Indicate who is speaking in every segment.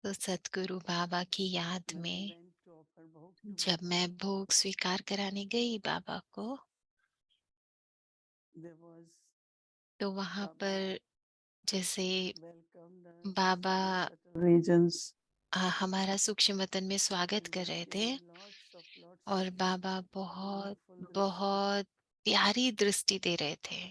Speaker 1: तो सतगुरु बाबा की याद
Speaker 2: when I
Speaker 1: में
Speaker 2: went to offer bhog to
Speaker 1: जब
Speaker 2: Baba,
Speaker 1: मैं भोग स्वीकार कराने गई बाबा को,
Speaker 2: there was
Speaker 1: तो वहां
Speaker 2: Baba
Speaker 1: पर जैसे
Speaker 2: welcomed us
Speaker 1: Baba
Speaker 2: from the subtle regions,
Speaker 1: हमारा सूक्ष्म वतन में स्वागत
Speaker 2: and
Speaker 1: कर
Speaker 2: they
Speaker 1: रहे थे।
Speaker 2: gave lots
Speaker 1: और
Speaker 2: of
Speaker 1: बाबा बहुत
Speaker 2: beautiful drishti,
Speaker 1: बहुत प्यारी दृष्टि दे रहे थे,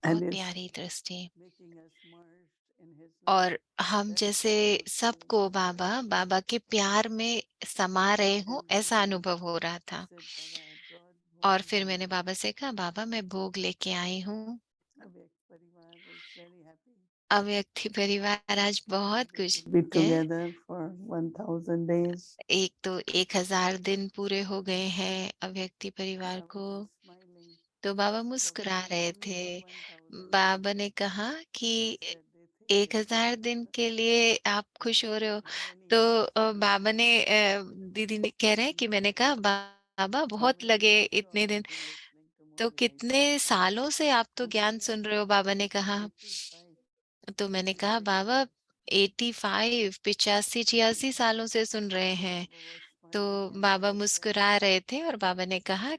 Speaker 2: and
Speaker 1: बहुत
Speaker 2: is
Speaker 1: प्यारी दृष्टि।
Speaker 2: making us merged in His love.
Speaker 1: और हम
Speaker 2: That is
Speaker 1: जैसे
Speaker 2: what I was feeling.
Speaker 1: सबको बाबा बाबा के प्यार में समा रहे हूं,
Speaker 2: And then
Speaker 1: ऐसा
Speaker 2: I
Speaker 1: अनुभव हो रहा था।
Speaker 2: said, Baba, I brought
Speaker 1: और
Speaker 2: bhog,
Speaker 1: फिर
Speaker 2: and
Speaker 1: मैंने बाबा से कहा, बाबा मैं भोग लेके आई हूँ।
Speaker 2: Avyakt Parivar is very happy
Speaker 1: अव्यक्ति परिवार आज बहुत
Speaker 2: that we
Speaker 1: खुश
Speaker 2: could be
Speaker 1: है।
Speaker 2: together for 1000 days.
Speaker 1: एक तो 1000 दिन पूरे हो गए हैं अव्यक्ति परिवार
Speaker 2: Baba
Speaker 1: को।
Speaker 2: was smiling.
Speaker 1: तो बाबा
Speaker 2: Baba
Speaker 1: मुस्कुरा
Speaker 2: said,
Speaker 1: रहे
Speaker 2: only
Speaker 1: थे।
Speaker 2: for 1000 days.
Speaker 1: बाबा ने कहा
Speaker 2: I
Speaker 1: कि
Speaker 2: said, they think
Speaker 1: एक
Speaker 2: they are
Speaker 1: हजार
Speaker 2: happy.
Speaker 1: दिन के लिए आप खुश
Speaker 2: Baba
Speaker 1: हो रहे
Speaker 2: said,
Speaker 1: हो।
Speaker 2: I'm really
Speaker 1: तो
Speaker 2: happy for
Speaker 1: बाबा ने
Speaker 2: 1000 days.
Speaker 1: दीदी ने कह रहे हैं कि मैंने कहा, बाबा
Speaker 2: How
Speaker 1: बहुत
Speaker 2: many
Speaker 1: लगे
Speaker 2: years you
Speaker 1: इतने
Speaker 2: all
Speaker 1: दिन।
Speaker 2: have been listening to
Speaker 1: तो
Speaker 2: Murli? I
Speaker 1: कितने
Speaker 2: said.
Speaker 1: सालों से आप तो
Speaker 2: And
Speaker 1: ज्ञान
Speaker 2: they
Speaker 1: सुन
Speaker 2: are
Speaker 1: रहे हो, बाबा ने कहा।
Speaker 2: 85.
Speaker 1: तो मैंने कहा,
Speaker 2: 85
Speaker 1: बाबा
Speaker 2: years.
Speaker 1: 85, 85 86 सालों से सुन रहे
Speaker 2: So
Speaker 1: हैं।
Speaker 2: Baba was
Speaker 1: तो
Speaker 2: smiling and he
Speaker 1: Baba
Speaker 2: said that
Speaker 1: मुस्कुरा रहे थे और बाबा ने कहा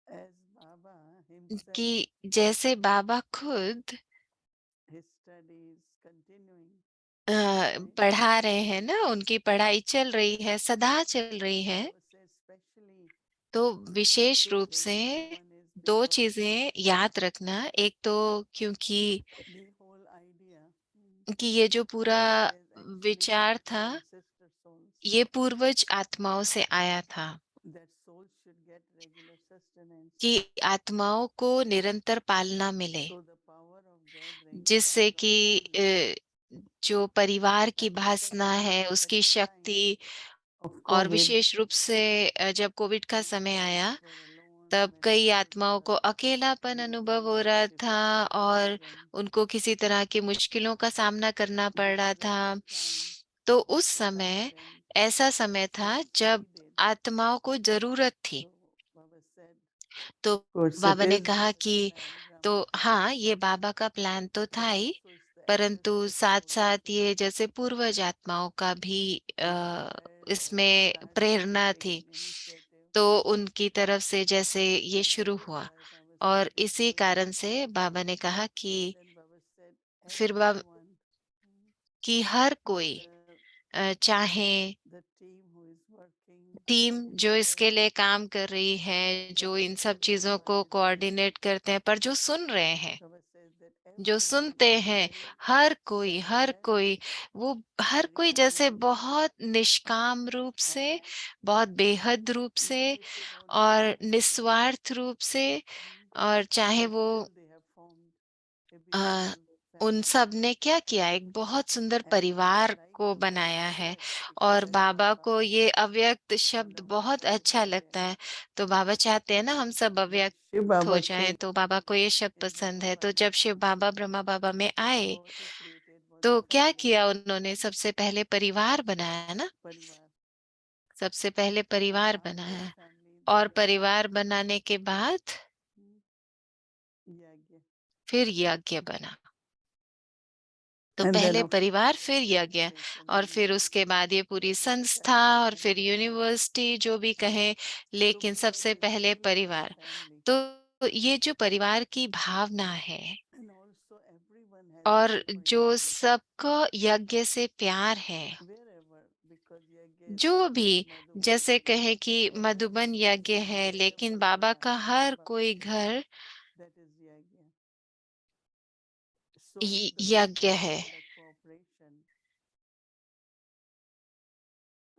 Speaker 2: as Baba himself,
Speaker 1: कि जैसे बाबा खुद
Speaker 2: his study is continuing, right?
Speaker 1: पढ़ा रहे हैं
Speaker 2: Continuously.
Speaker 1: ना, उनकी पढ़ाई चल रही है, सदा चल रही
Speaker 2: So
Speaker 1: है।
Speaker 2: Baba says, especially
Speaker 1: तो विशेष
Speaker 2: two
Speaker 1: रूप से
Speaker 2: things. One is
Speaker 1: दो
Speaker 2: because
Speaker 1: चीजें याद रखना। एक तो क्योंकि
Speaker 2: the whole idea
Speaker 1: कि ये जो पूरा
Speaker 2: is actually
Speaker 1: विचार
Speaker 2: from
Speaker 1: था,
Speaker 2: our ancestor souls,
Speaker 1: ये पूर्वज आत्माओं से आया था
Speaker 2: that souls should get regular sustenance.
Speaker 1: कि आत्माओं को निरंतर पालना मिले,
Speaker 2: So the power of gathering
Speaker 1: जिससे
Speaker 2: is
Speaker 1: कि
Speaker 2: outstanding.
Speaker 1: जो परिवार की
Speaker 2: At the
Speaker 1: भासना
Speaker 2: time,
Speaker 1: है
Speaker 2: at
Speaker 1: उसकी
Speaker 2: the time
Speaker 1: शक्ति।
Speaker 2: of
Speaker 1: और
Speaker 2: COVID,
Speaker 1: विशेष रूप से जब कोविड का
Speaker 2: many
Speaker 1: समय
Speaker 2: souls
Speaker 1: आया,
Speaker 2: were alone,
Speaker 1: तब
Speaker 2: many
Speaker 1: कई
Speaker 2: souls
Speaker 1: आत्माओं को
Speaker 2: were
Speaker 1: अकेलापन
Speaker 2: going
Speaker 1: अनुभव
Speaker 2: through
Speaker 1: हो रहा था
Speaker 2: difficulties,
Speaker 1: और
Speaker 2: and
Speaker 1: उनको किसी तरह की मुश्किलों का सामना करना पड़ रहा
Speaker 2: because at
Speaker 1: था।
Speaker 2: that time
Speaker 1: तो
Speaker 2: was
Speaker 1: उस
Speaker 2: the time
Speaker 1: समय
Speaker 2: when
Speaker 1: ऐसा समय था
Speaker 2: souls
Speaker 1: जब
Speaker 2: needed.
Speaker 1: आत्माओं को जरूरत थी।
Speaker 2: So Baba said,
Speaker 1: तो
Speaker 2: of course, it
Speaker 1: बाबा ने
Speaker 2: is
Speaker 1: कहा
Speaker 2: Baba's
Speaker 1: कि
Speaker 2: plan,
Speaker 1: तो
Speaker 2: Brahma plan,
Speaker 1: हाँ, ये बाबा का प्लान तो था
Speaker 2: but
Speaker 1: he,
Speaker 2: also it's the
Speaker 1: परंतु
Speaker 2: ancestor
Speaker 1: साथ
Speaker 2: souls
Speaker 1: साथ
Speaker 2: who
Speaker 1: ये जैसे पूर्वज आत्माओं का भी
Speaker 2: inspired or
Speaker 1: इसमें
Speaker 2: started the
Speaker 1: प्रेरणा थी।
Speaker 2: big initiative.
Speaker 1: तो उनकी तरफ से जैसे ये
Speaker 2: And that
Speaker 1: शुरू
Speaker 2: is
Speaker 1: हुआ।
Speaker 2: why Baba
Speaker 1: और
Speaker 2: said it
Speaker 1: इसी
Speaker 2: was.
Speaker 1: कारण से बाबा ने कहा कि
Speaker 2: Then Baba said,
Speaker 1: फिर बाबा
Speaker 2: everyone,
Speaker 1: कि हर कोई
Speaker 2: the
Speaker 1: चाहे
Speaker 2: the team who is working
Speaker 1: team जो
Speaker 2: together,
Speaker 1: इसके लिए काम कर रही है,
Speaker 2: the
Speaker 1: जो इन सब
Speaker 2: listeners
Speaker 1: चीजों
Speaker 2: who are
Speaker 1: को
Speaker 2: listening.
Speaker 1: कोऑर्डिनेट करते हैं, पर जो सुन रहे हैं,
Speaker 2: Baba says that
Speaker 1: जो
Speaker 2: everyone
Speaker 1: सुनते
Speaker 2: is
Speaker 1: हैं,
Speaker 2: very
Speaker 1: हर
Speaker 2: selfless,
Speaker 1: कोई, वो हर
Speaker 2: very
Speaker 1: कोई जैसे
Speaker 2: unselfish,
Speaker 1: बहुत निष्काम रूप से,
Speaker 2: and
Speaker 1: बहुत बेहद रूप से
Speaker 2: even if they don't
Speaker 1: और
Speaker 2: belong together,
Speaker 1: निस्वार्थ रूप से, और चाहे
Speaker 2: but
Speaker 1: वो
Speaker 2: still they have formed a
Speaker 1: a,
Speaker 2: beautiful
Speaker 1: उन
Speaker 2: family.
Speaker 1: सब ने क्या किया, एक बहुत सुंदर
Speaker 2: And I
Speaker 1: परिवार
Speaker 2: like
Speaker 1: को
Speaker 2: the word
Speaker 1: बनाया है।
Speaker 2: avyakt because
Speaker 1: और
Speaker 2: as
Speaker 1: बाबा
Speaker 2: Baba
Speaker 1: को ये अव्यक्त
Speaker 2: and
Speaker 1: शब्द
Speaker 2: Baba
Speaker 1: बहुत
Speaker 2: says
Speaker 1: अच्छा लगता
Speaker 2: avyakt,
Speaker 1: है। तो बाबा चाहते हैं ना हम सब
Speaker 2: but
Speaker 1: अव्यक्त
Speaker 2: Shiv
Speaker 1: हो
Speaker 2: Baba
Speaker 1: जाएं,
Speaker 2: came
Speaker 1: तो बाबा को ये शब्द
Speaker 2: in
Speaker 1: पसंद
Speaker 2: Brahma
Speaker 1: है। तो
Speaker 2: Baba,
Speaker 1: जब शिव बाबा ब्रह्मा बाबा में आए,
Speaker 2: what he created was
Speaker 1: तो
Speaker 2: a
Speaker 1: क्या
Speaker 2: family,
Speaker 1: किया उन्होंने, सबसे पहले परिवार बनाया ना,
Speaker 2: parivar.
Speaker 1: सबसे पहले
Speaker 2: And
Speaker 1: परिवार
Speaker 2: after
Speaker 1: बनाया।
Speaker 2: family,
Speaker 1: और
Speaker 2: there is
Speaker 1: परिवार बनाने के बाद
Speaker 2: mm, yagya.
Speaker 1: फिर यज्ञ बना। तो
Speaker 2: And then
Speaker 1: पहले
Speaker 2: of course
Speaker 1: परिवार,
Speaker 2: the
Speaker 1: फिर यज्ञ,
Speaker 2: organization
Speaker 1: और
Speaker 2: and
Speaker 1: फिर उसके बाद ये पूरी संस्था,
Speaker 2: society
Speaker 1: और
Speaker 2: and
Speaker 1: फिर
Speaker 2: everything.
Speaker 1: यूनिवर्सिटी, जो भी कहें,
Speaker 2: So
Speaker 1: लेकिन
Speaker 2: because
Speaker 1: सबसे
Speaker 2: they
Speaker 1: पहले
Speaker 2: feel it is
Speaker 1: परिवार।
Speaker 2: family,
Speaker 1: तो ये जो परिवार की भावना है,
Speaker 2: and also everyone has
Speaker 1: और
Speaker 2: love for
Speaker 1: जो
Speaker 2: yagya
Speaker 1: सबको यज्ञ से प्यार है,
Speaker 2: wherever, because yagya is
Speaker 1: जो
Speaker 2: not
Speaker 1: भी,
Speaker 2: just Madhuban
Speaker 1: जैसे
Speaker 2: yagya,
Speaker 1: कहे कि मधुबन यज्ञ है,
Speaker 2: yagya
Speaker 1: लेकिन बाबा
Speaker 2: parivar,
Speaker 1: का हर
Speaker 2: Baba
Speaker 1: कोई
Speaker 2: says
Speaker 1: घर
Speaker 2: that is yagya. So the
Speaker 1: यज्ञ
Speaker 2: support
Speaker 1: है।
Speaker 2: and the cooperation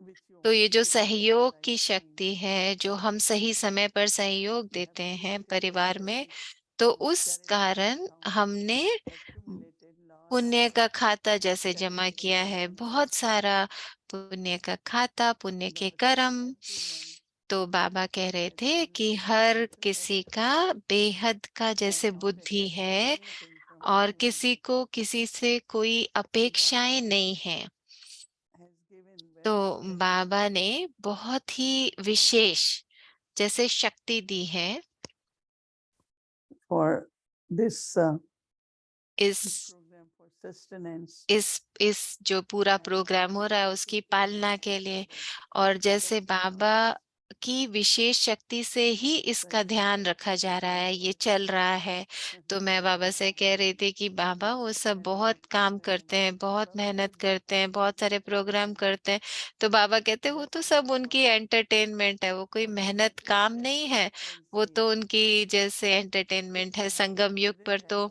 Speaker 2: which you
Speaker 1: तो
Speaker 2: all
Speaker 1: ये जो
Speaker 2: show at the
Speaker 1: सहयोग
Speaker 2: right
Speaker 1: की
Speaker 2: time,
Speaker 1: शक्ति है, जो हम सही समय पर सहयोग
Speaker 2: we
Speaker 1: देते हैं
Speaker 2: appreciate
Speaker 1: परिवार में,
Speaker 2: every
Speaker 1: तो उस
Speaker 2: charitable
Speaker 1: कारण
Speaker 2: account
Speaker 1: हमने
Speaker 2: accumulated lots
Speaker 1: पुण्य
Speaker 2: of
Speaker 1: का खाता जैसे जमा
Speaker 2: charitable
Speaker 1: किया है,
Speaker 2: karams.
Speaker 1: बहुत सारा पुण्य का खाता, पुण्य के
Speaker 2: Baba said
Speaker 1: कर्म।
Speaker 2: everyone
Speaker 1: तो बाबा कह रहे
Speaker 2: has
Speaker 1: थे कि
Speaker 2: unlimited
Speaker 1: हर किसी का
Speaker 2: capacity,
Speaker 1: बेहद का
Speaker 2: and
Speaker 1: जैसे
Speaker 2: not
Speaker 1: बुद्धि
Speaker 2: expect
Speaker 1: है,
Speaker 2: anything from
Speaker 1: और
Speaker 2: anyone.
Speaker 1: किसी को किसी से कोई
Speaker 2: So
Speaker 1: अपेक्षाएं
Speaker 2: Baba
Speaker 1: नहीं है।
Speaker 2: has given
Speaker 1: तो
Speaker 2: very special
Speaker 1: बाबा ने बहुत ही
Speaker 2: power
Speaker 1: विशेष जैसे शक्ति दी है
Speaker 2: for this
Speaker 1: इस
Speaker 2: program for
Speaker 1: इस जो पूरा प्रोग्राम हो रहा है उसकी पालना के लिए। और जैसे बाबा की विशेष शक्ति से ही इसका ध्यान रखा जा रहा है, ये चल रहा है। तो मैं बाबा से कह रही थी कि बाबा वो सब बहुत काम करते हैं, बहुत मेहनत करते हैं, बहुत सारे प्रोग्राम करते हैं। तो बाबा कहते हैं वो तो सब उनकी एंटरटेनमेंट है, वो कोई मेहनत काम नहीं है, वो तो उनकी जैसे एंटरटेनमेंट है। संगम युग पर तो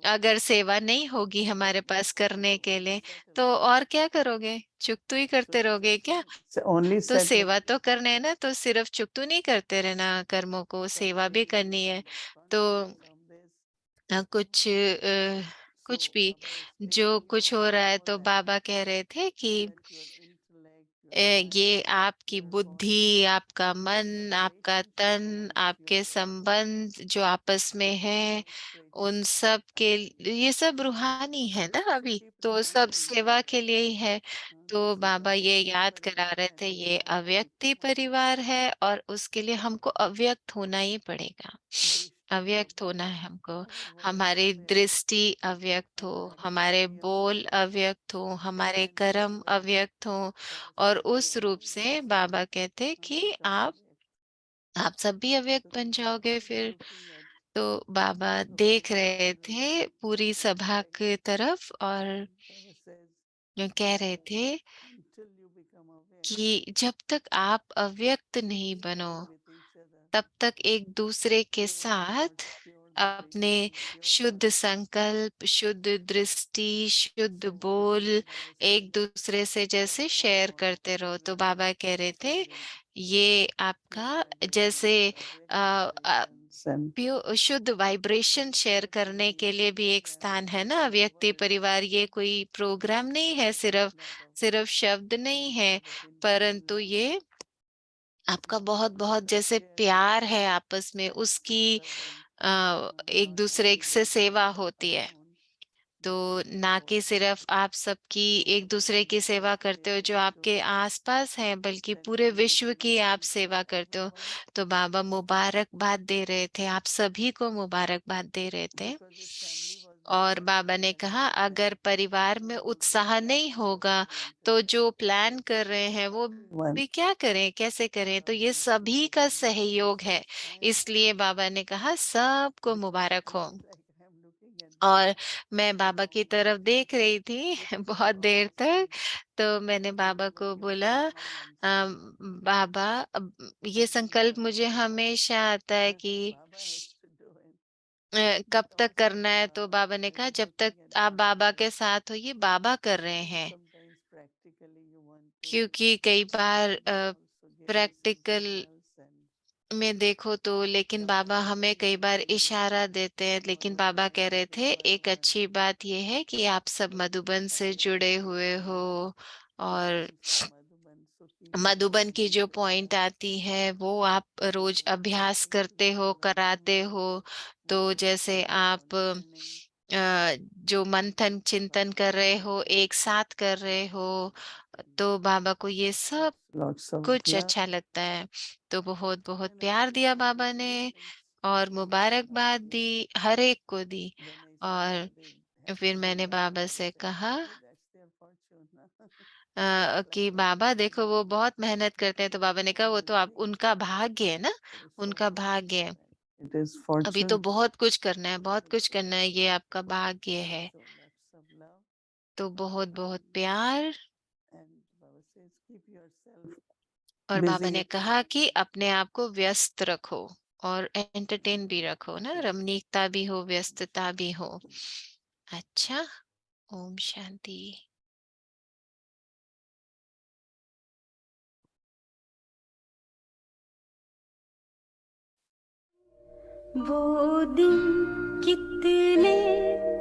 Speaker 1: अगर सेवा नहीं होगी हमारे पास करने के लिए तो और क्या करोगे, चुगतू ही करते रहोगे क्या? तो सेवा तो करने है ना, तो सिर्फ चुगतू नहीं करते रहना, कर्मों को सेवा भी करनी है। तो कुछ भी जो कुछ हो रहा है, तो बाबा कह रहे थे कि ये आपकी बुद्धि, आपका मन, आपका तन, आपके संबंध जो आपस में है, उन सब के ये सब रूहानी है ना अभी, तो सब सेवा के लिए ही है। तो बाबा ये याद करा रहे थे, ये अव्यक्ति परिवार है और उसके लिए हमको अव्यक्त होना ही पड़ेगा। अव्यक्त होना है हमको, हमारी दृष्टि अव्यक्त हो, हमारे बोल अव्यक्त हो, हमारे कर्म अव्यक्त हो। और उस रूप से बाबा कहते कि आप सब भी अव्यक्त बन जाओगे फिर। तो बाबा देख रहे थे पूरी सभा की तरफ और कह रहे थे कि जब तक आप अव्यक्त नहीं बनो तब तक एक दूसरे के साथ अपने शुद्ध संकल्प, शुद्ध दृष्टि, शुद्ध बोल एक दूसरे से जैसे शेयर करते रहो। तो बाबा कह रहे थे ये आपका जैसे शुद्ध वाइब्रेशन शेयर करने के लिए भी एक स्थान है ना व्यक्ति परिवार। ये कोई प्रोग्राम नहीं है, सिर्फ सिर्फ शब्द नहीं है, परंतु ये आपका बहुत बहुत जैसे प्यार है आपस में, उसकी एक दूसरे से सेवा होती है। तो ना कि सिर्फ आप सबकी एक दूसरे की सेवा करते हो जो आपके आसपास है, बल्कि पूरे विश्व की आप सेवा करते हो। तो बाबा मुबारकबाद दे रहे थे, आप सभी को मुबारकबाद दे रहे थे। और बाबा ने कहा अगर परिवार में उत्साह नहीं होगा तो जो प्लान कर रहे हैं वो भी क्या करें, कैसे करें? तो ये सभी का सहयोग है, इसलिए बाबा ने कहा सबको मुबारक हो। और मैं बाबा की तरफ देख रही थी बहुत देर तक। तो मैंने बाबा को बोला बाबा ये संकल्प मुझे हमेशा आता है कि कब तक करना है? तो बाबा ने कहा जब तक आप बाबा के साथ हो, ये बाबा कर रहे हैं। क्योंकि कई बार प्रैक्टिकल में देखो तो, लेकिन बाबा हमें कई बार इशारा देते हैं। लेकिन बाबा कह रहे थे एक अच्छी बात यह है कि आप सब मधुबन से जुड़े हुए हो और मधुबन की जो पॉइंट आती है वो आप रोज अभ्यास करते हो, कराते हो। तो जैसे आप जो मंथन चिंतन कर रहे हो, एक साथ कर रहे हो, तो बाबा को ये सब कुछ अच्छा लगता है। तो बहुत बहुत प्यार दिया बाबा ने और मुबारकबाद दी, हर एक को दी। और फिर मैंने बाबा से कहा कि बाबा देखो वो बहुत मेहनत करते हैं। तो बाबा ने कहा वो तो आप उनका भाग्य है ना, उनका भाग्य है। अभी तो बहुत कुछ करना है, बहुत कुछ करना है, ये आपका भाग्य है। तो बहुत बहुत प्यार। और बाबा ने कहा कि अपने आप को व्यस्त रखो और एंटरटेन भी रखो ना, रमणीकता भी हो, व्यस्तता भी हो। अच्छा, ओम शांति।
Speaker 3: वो दिन कितने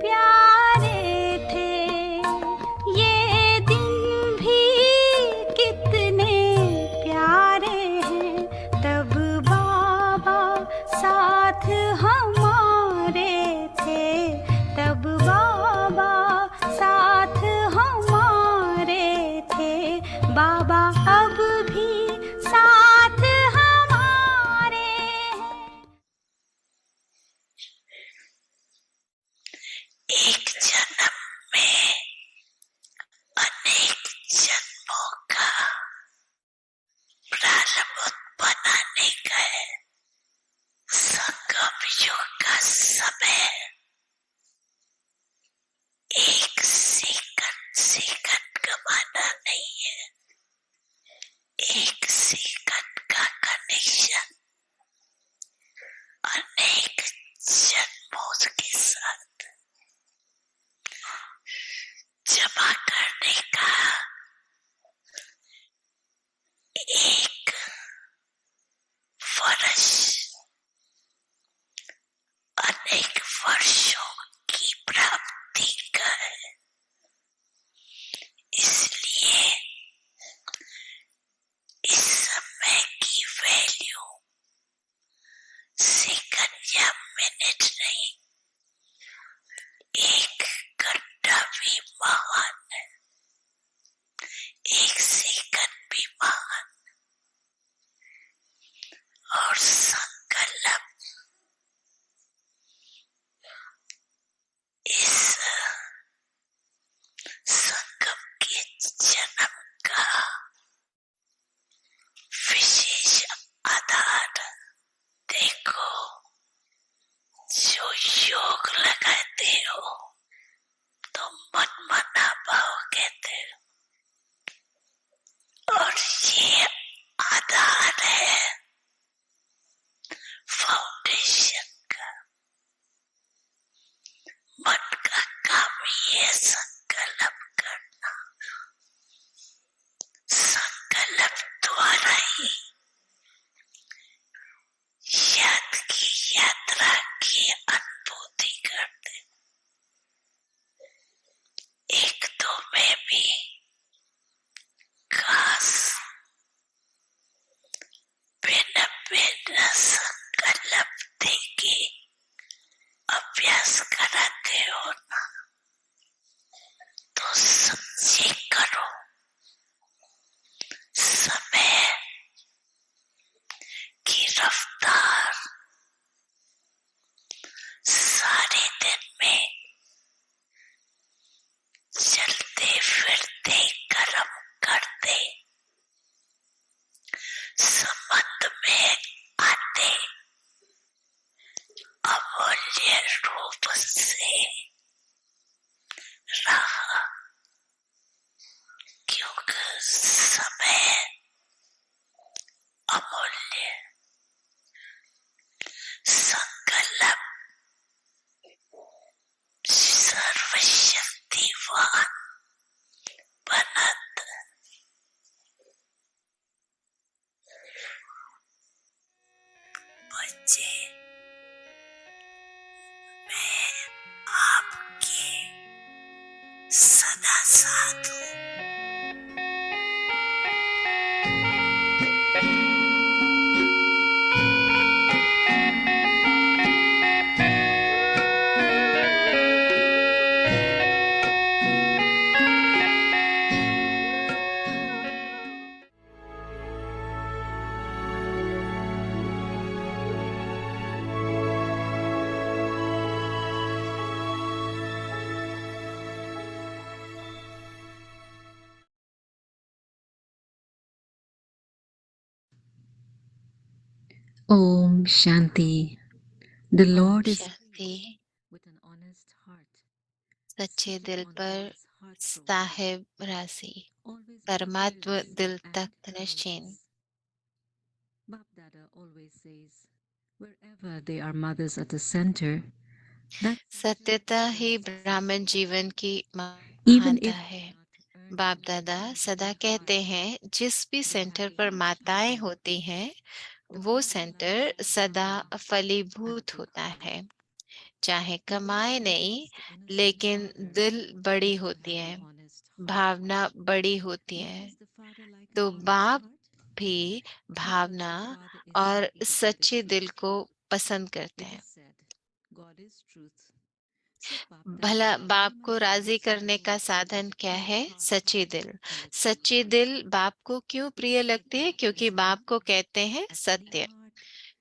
Speaker 3: प्यारे थे, ये दिन भी कितने प्यारे हैं। तब बाबा साथ हमारे थे, तब बाबा साथ हमारे थे। बाबा अब भी साथ हमारे हैं।
Speaker 4: रहे हो ना, तो समझे करो। समय की रफ्तार सारे दिन में चलते फिरते कर्म करते संबंध में आते अमूल्य रूप से रहा, क्योंकि समय अमूल्य। संकल्प सर्वशक्तिवान बनत। बच्चे, मैं आपके सदा साथ हूँ।
Speaker 5: Om Shanti. The
Speaker 1: Om
Speaker 5: Lord is
Speaker 1: Shanti.
Speaker 5: with an honest heart,
Speaker 1: सच्चे
Speaker 5: sitting
Speaker 1: दिल
Speaker 5: on
Speaker 1: पर
Speaker 5: God's heart throne,
Speaker 1: साहेब राशि,
Speaker 5: always
Speaker 1: परमात्मा
Speaker 5: curious
Speaker 1: दिल
Speaker 5: and
Speaker 1: Takht Nashin.
Speaker 5: curious. Bap Dada always says, wherever there are mothers at the center, that center
Speaker 1: सत्यता
Speaker 5: is
Speaker 1: he
Speaker 5: where success
Speaker 1: ब्राह्मण
Speaker 5: lies.
Speaker 1: जीवन की
Speaker 5: Even
Speaker 1: महानता
Speaker 5: if we
Speaker 1: है।
Speaker 5: cannot earn
Speaker 1: बाप
Speaker 5: it,
Speaker 1: दादा
Speaker 5: deep in
Speaker 1: सदा
Speaker 5: their
Speaker 1: कहते
Speaker 5: hearts,
Speaker 1: हैं, जिस भी
Speaker 5: they
Speaker 1: सेंटर
Speaker 5: have the
Speaker 1: पर
Speaker 5: heart
Speaker 1: माताएं
Speaker 5: desire.
Speaker 1: होती हैं,
Speaker 5: The
Speaker 1: वो
Speaker 5: father
Speaker 1: सेंटर
Speaker 5: loves the
Speaker 1: सदा
Speaker 5: daughter
Speaker 1: फलीभूत
Speaker 5: as they
Speaker 1: होता
Speaker 5: call
Speaker 1: है।
Speaker 5: it.
Speaker 1: चाहे
Speaker 5: The Lord
Speaker 1: कमाए नहीं,
Speaker 5: targets the innocent
Speaker 1: लेकिन
Speaker 5: daughters,
Speaker 1: दिल बड़ी
Speaker 5: those who
Speaker 1: होती
Speaker 5: have
Speaker 1: है,
Speaker 5: an honest heart.
Speaker 1: भावना बड़ी होती
Speaker 5: Why
Speaker 1: है।
Speaker 5: does the father like an
Speaker 1: तो
Speaker 5: honest
Speaker 1: बाप
Speaker 5: heart?
Speaker 1: भी
Speaker 5: Because
Speaker 1: Bhavna
Speaker 5: the father is
Speaker 1: और
Speaker 5: seeking to be the
Speaker 1: सच्चे दिल
Speaker 5: truth.
Speaker 1: को पसंद करते
Speaker 5: It
Speaker 1: हैं।
Speaker 5: is said, God is truth. So Bap
Speaker 1: भला
Speaker 5: Dada
Speaker 1: बाप
Speaker 5: very
Speaker 1: को
Speaker 5: much
Speaker 1: राजी
Speaker 5: wants to
Speaker 1: करने का
Speaker 5: be
Speaker 1: साधन क्या
Speaker 5: in
Speaker 1: है?
Speaker 5: heart
Speaker 1: सच्चे दिल।
Speaker 5: and the truth.
Speaker 1: सच्चे दिल बाप को क्यों
Speaker 5: It
Speaker 1: प्रिय
Speaker 5: is said
Speaker 1: लगती है?
Speaker 5: God
Speaker 1: क्योंकि
Speaker 5: is
Speaker 1: बाप
Speaker 5: love,
Speaker 1: को कहते हैं
Speaker 5: a clean
Speaker 1: सत्य।
Speaker 5: heart,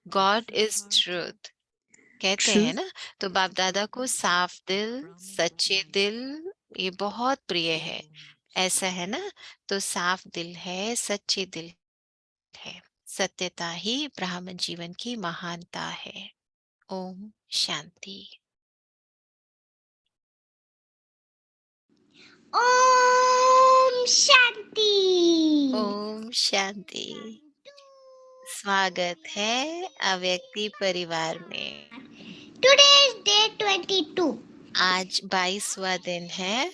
Speaker 5: a
Speaker 1: God
Speaker 5: true
Speaker 1: is
Speaker 5: heart.
Speaker 1: Truth कहते हैं
Speaker 5: Truth
Speaker 1: ना, तो
Speaker 5: is
Speaker 1: बाप
Speaker 5: the
Speaker 1: दादा को
Speaker 5: fragrance
Speaker 1: साफ
Speaker 5: of
Speaker 1: दिल,
Speaker 5: Brahmin
Speaker 1: सच्चे
Speaker 5: mind.
Speaker 1: दिल ये बहुत प्रिय है।
Speaker 5: Om
Speaker 1: ऐसा है
Speaker 5: Shanti.
Speaker 1: ना, तो साफ दिल है, सच्चे दिल है। सत्यता ही ब्राह्मण जीवन की महानता है। ओम शांति।
Speaker 3: Om Shanti.
Speaker 1: ओम शांति। स्वागत है अव्यक्ति परिवार में।
Speaker 3: Today is day 22.
Speaker 1: आज 22वां दिन है।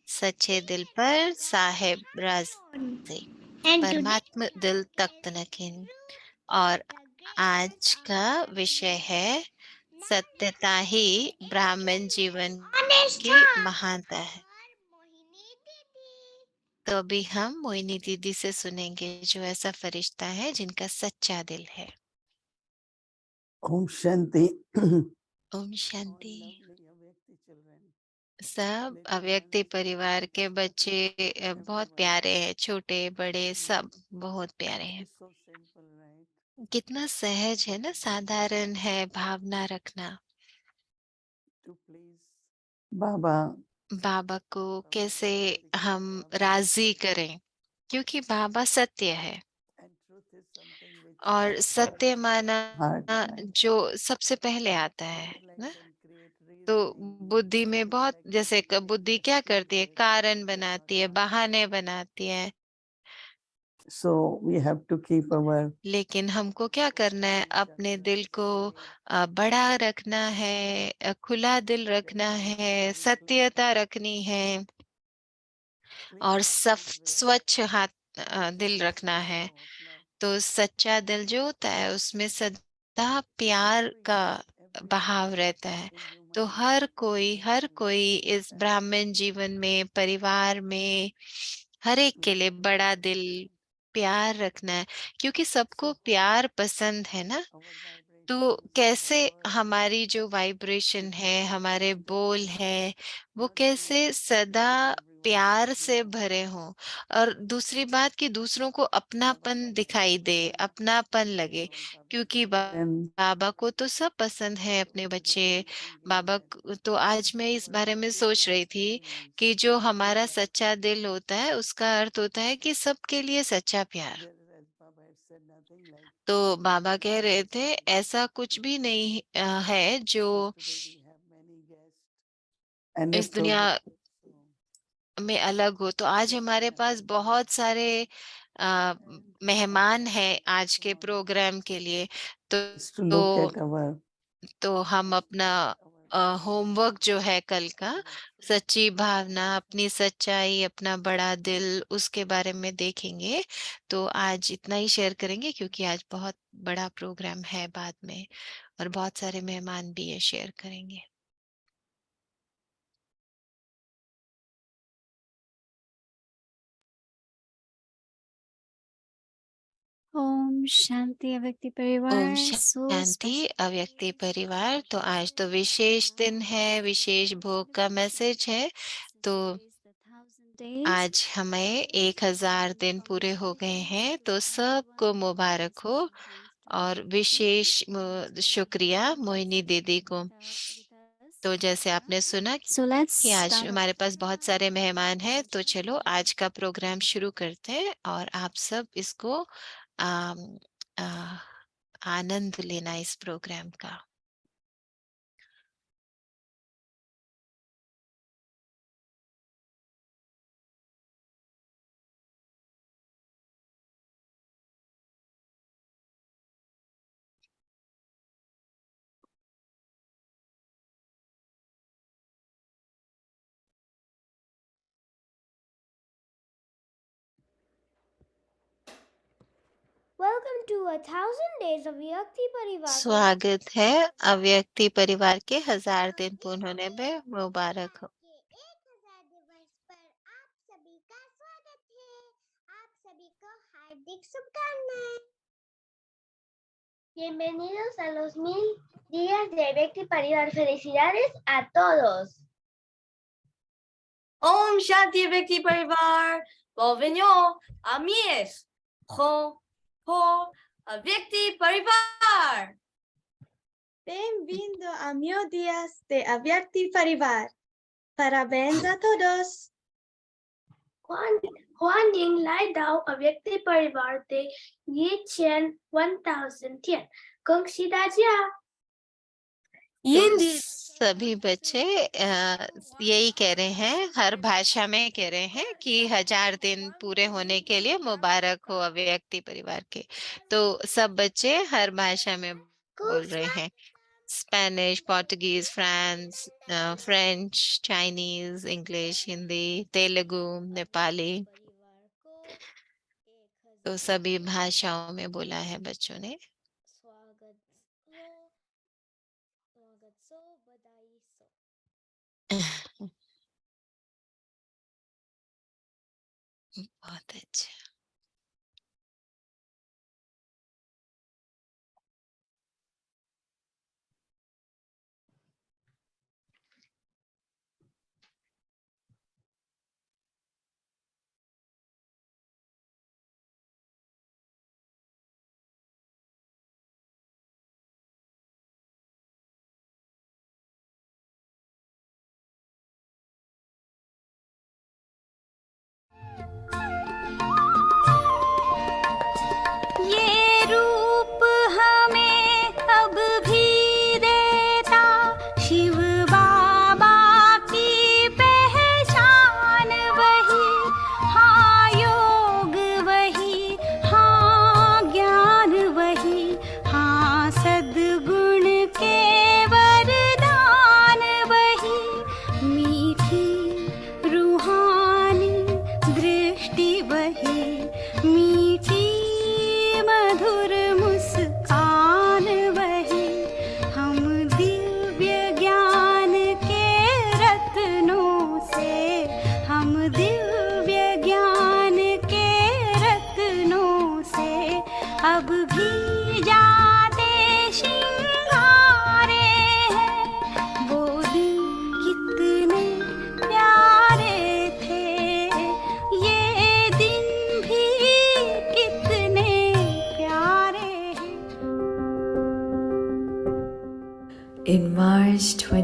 Speaker 1: सच्चे दिल पर साहेब राजी,
Speaker 3: And today
Speaker 1: परमात्मा दिल तख्त नकीन। और आज का विषय है सत्यता ही ब्राह्मण जीवन
Speaker 3: honest
Speaker 1: की
Speaker 3: heart.
Speaker 1: महानता है। तो अभी हम मोहिनी दीदी से सुनेंगे, जो ऐसा फरिश्ता है जिनका सच्चा दिल है।
Speaker 2: ओम शांति।
Speaker 1: ओम शांति।
Speaker 2: lovely अव्यक्ति children.
Speaker 1: सब अव्यक्ति परिवार के बच्चे बहुत प्यारे हैं, छोटे बड़े सब बहुत प्यारे हैं।
Speaker 2: It's so simple, right?
Speaker 1: कितना सहज है ना, साधारण है भावना रखना।
Speaker 2: To please Baba.
Speaker 1: बाबा को कैसे हम राजी करें, क्योंकि बाबा सत्य है
Speaker 2: And truth is something which
Speaker 1: और सत्य माना
Speaker 2: heart mind.
Speaker 1: जो सबसे पहले आता है ना।
Speaker 2: Intellect can create
Speaker 1: तो
Speaker 2: reasoning.
Speaker 1: बुद्धि में बहुत,
Speaker 2: Intellect
Speaker 1: जैसे
Speaker 2: can
Speaker 1: बुद्धि
Speaker 2: create
Speaker 1: क्या करती है,
Speaker 2: excuses,
Speaker 1: कारण
Speaker 2: but not
Speaker 1: बनाती है,
Speaker 2: heart.
Speaker 1: बहाने बनाती है।
Speaker 2: So we have to keep our
Speaker 1: लेकिन हमको क्या करना है, अपने दिल को बड़ा रखना है, खुला दिल रखना है, सत्यता रखनी है और स्वच्छ हाथ दिल रखना है। तो सच्चा दिल जो होता है उसमें सदा प्यार का बहाव रहता है। तो हर कोई इस ब्राह्मण जीवन में, परिवार में, हर एक के लिए बड़ा दिल, प्यार रखना है, क्योंकि सबको प्यार पसंद है ना। तो कैसे हमारी जो वाइब्रेशन है, हमारे बोल है, वो कैसे सदा प्यार से भरे हों, और दूसरी बात कि दूसरों को अपनापन दिखाई दे, अपनापन लगे, क्योंकि
Speaker 2: Then
Speaker 1: बाबा को तो सब पसंद है अपने बच्चे। तो आज मैं इस बारे में सोच रही थी कि जो हमारा सच्चा दिल होता है, उसका अर्थ होता है कि सबके लिए सच्चा प्यार।
Speaker 2: there, as Baba had said, nothing like
Speaker 1: तो बाबा कह रहे थे ऐसा कुछ भी नहीं है जो
Speaker 2: so today we have many guests and
Speaker 1: इस
Speaker 2: it's so
Speaker 1: दुनिया
Speaker 2: good. So
Speaker 1: में अलग हो। तो आज हमारे पास बहुत सारे मेहमान हैं आज के प्रोग्राम के लिए। तो
Speaker 2: is to look
Speaker 1: तो,
Speaker 2: at our
Speaker 1: तो हम अपना होमवर्क जो है कल का, सच्ची भावना, अपनी सच्चाई, अपना बड़ा दिल, उसके बारे में देखेंगे। तो आज इतना ही शेयर करेंगे क्योंकि आज बहुत बड़ा प्रोग्राम है बाद में, और बहुत सारे मेहमान भी ये शेयर करेंगे।
Speaker 6: ओम शांति अव्यक्ति परिवार
Speaker 1: ओम
Speaker 6: सो
Speaker 1: शांति अव्यक्ति परिवार। तो आज तो विशेष दिन है, विशेष भोग का मैसेज है। तो आज हमें 1000 दिन पूरे हो गए हैं, तो सबको मुबारक हो, और विशेष शुक्रिया मोहिनी दीदी को। तो जैसे आपने सुना
Speaker 6: सो लेट्स
Speaker 1: कि आज
Speaker 6: स्टार्ट
Speaker 1: हमारे पास बहुत सारे मेहमान हैं, तो चलो आज का प्रोग्राम शुरू करते हैं, और आप सब इसको आम, आ, आनंद लेना इस प्रोग्राम का।
Speaker 3: Welcome to 1000 days of Yakti Parivar.
Speaker 1: स्वागत है अव्यक्ति परिवार के 1000 दिन पूर्ण होने में, मुबारक हो।
Speaker 3: के 1000 दिवस पर आप सभी का स्वागत है। आप सभी को हार्दिक शुभकामनाएं। Bienvenidos a los 1000 días de Yakti Parivar. Felicidades a todos.
Speaker 7: Om Shanti Vyakti Parivar, Bovinyo, Amies, Ho, Vyakti Parivar.
Speaker 8: Bem-vindo a 1000 dias de Avyakti Parivar. Parabéns a todos.
Speaker 3: Juan Ying Lai Dao a Yakti Parivar de Yi Qian 1000 Tian. Gong Xi Da Jia.
Speaker 1: तो सभी बच्चे यही कह रहे हैं, हर भाषा में कह रहे हैं कि 1000 दिन पूरे होने के लिए मुबारक हो अव्यक्ति परिवार के। तो सब बच्चे हर भाषा में बोल रहे हैं, Spanish, Portuguese, French, Chinese, English, Hindi, Telugu, Nepali. तो सभी भाषाओं में बोला है बच्चों ने। बहुत अच्छा।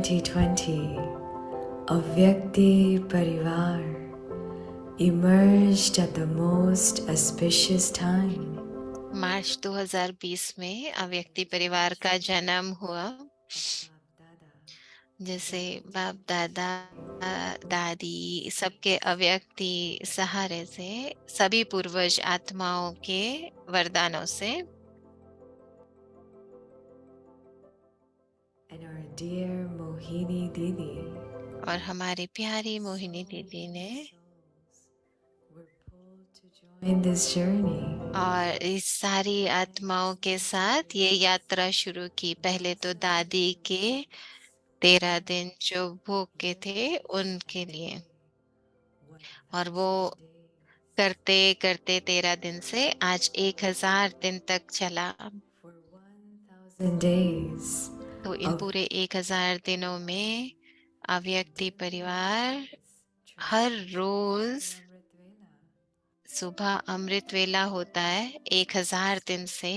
Speaker 9: 2020, Avyakti Parivar emerged at the most auspicious time.
Speaker 1: मार्च 2020 में अव्यक्ति परिवार का जन्म हुआ, जैसे बाप दादा दादी सबके अव्यक्ति सहारे से, सभी पूर्वज आत्माओं के वरदानों से,
Speaker 9: And our dear Mohini Didi,
Speaker 1: और हमारी प्यारी मोहिनी दीदी ने
Speaker 9: were pulled to join this journey.
Speaker 1: और इस सारी आत्माओं के साथ ये यात्रा शुरू की। पहले तो दादी के 13 दिन जो भोग के थे उनके लिए, और वो करते करते 13 दिन से आज 1000 दिन तक चला।
Speaker 9: For 1000 days,
Speaker 1: तो इन पूरे 1000 दिनों में अव्यक्ति परिवार हर रोज सुबह अमृत वेला होता है। 1000 दिन से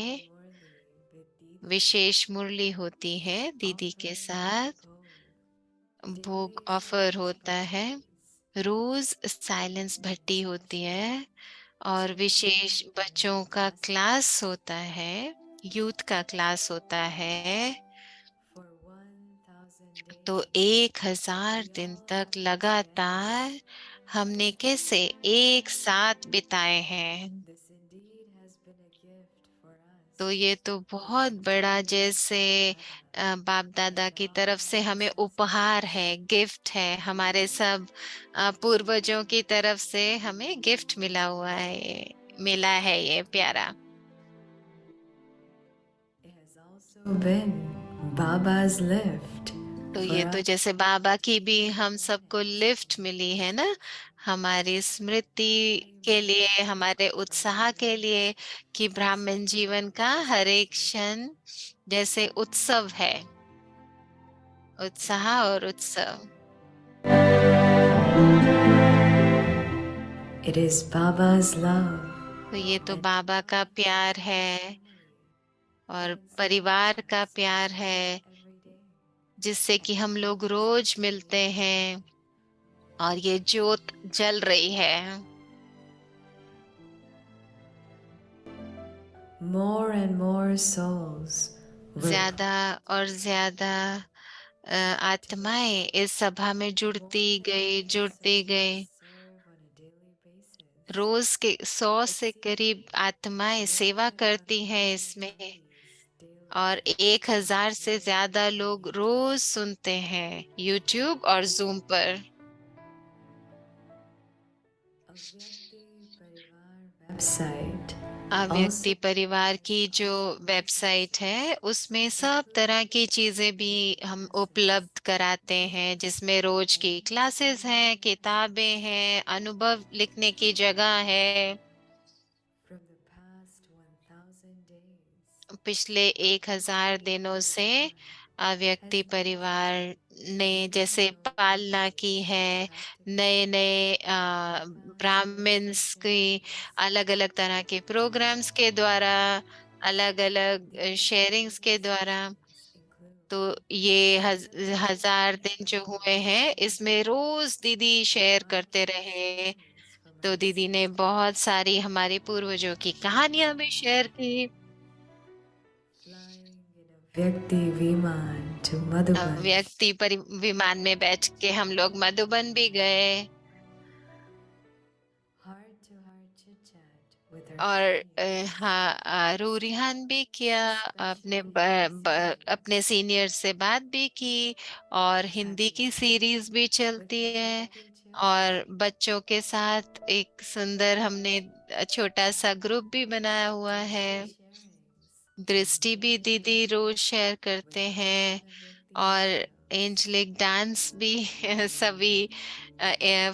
Speaker 1: विशेष मुरली होती है दीदी के साथ, भोग ऑफर होता है, रोज साइलेंस भट्टी होती है, और विशेष बच्चों का क्लास होता है, यूथ का क्लास होता है। तो 1000 दिन तक लगातार हमने कैसे एक साथ बिताए हैं। तो ये तो बहुत बड़ा, जैसे बाप दादा की तरफ से हमें उपहार है, गिफ्ट है, हमारे सब पूर्वजों की तरफ से हमें गिफ्ट मिला हुआ है, मिला है ये प्यारा।
Speaker 9: it has also been Baba's lift.
Speaker 1: तो ये तो जैसे बाबा की भी हम सबको लिफ्ट मिली है ना, हमारी स्मृति के लिए, हमारे उत्साह के लिए, कि ब्राह्मण जीवन का हर एक क्षण जैसे उत्सव है, उत्साह और उत्सव।
Speaker 9: It is Baba's love.
Speaker 1: तो ये तो बाबा का प्यार है और परिवार का प्यार है, जिससे कि हम लोग रोज मिलते हैं और ये ज्योत जल रही है।
Speaker 9: More and more souls were
Speaker 1: ज्यादा और ज्यादा आत्माएं इस सभा में जुड़ती गई। रोज के 100 से करीब आत्माएं सेवा करती हैं इसमें, और 1000 से ज्यादा लोग रोज सुनते हैं यूट्यूब और जूम पर।
Speaker 9: website.
Speaker 1: अव्यक्ति परिवार की जो वेबसाइट है उसमें सब तरह की चीजें भी हम उपलब्ध कराते हैं, जिसमें रोज की क्लासेस हैं, किताबें हैं, अनुभव लिखने की जगह है।
Speaker 9: From the past 1000 days,
Speaker 1: पिछले 1000 दिनों से अव्यक्ति परिवार ने जैसे पालना की है, नए नए ब्राह्मण्स की अलग अलग तरह के प्रोग्राम्स के द्वारा, अलग अलग शेयरिंग्स के द्वारा। तो ये 1000 दिन जो हुए हैं इसमें रोज दीदी शेयर करते रहे। तो दीदी ने बहुत सारी हमारे पूर्वजों की कहानियां भी शेयर की।
Speaker 9: Vyakti Viman to Madhuban.
Speaker 1: व्यक्ति विमान में बैठ के हम लोग मधुबन भी गए,
Speaker 9: Heart-to-heart chit-chat with our
Speaker 1: और हाँ रूरिहान भी किया, अपने सीनियर से बात भी की, और हिंदी की सीरीज भी चलती है, और बच्चों के साथ एक सुंदर हमने छोटा सा ग्रुप भी बनाया हुआ है। दृष्टि भी दीदी रोज शेयर करते हैं, और एंजलिक डांस भी सभी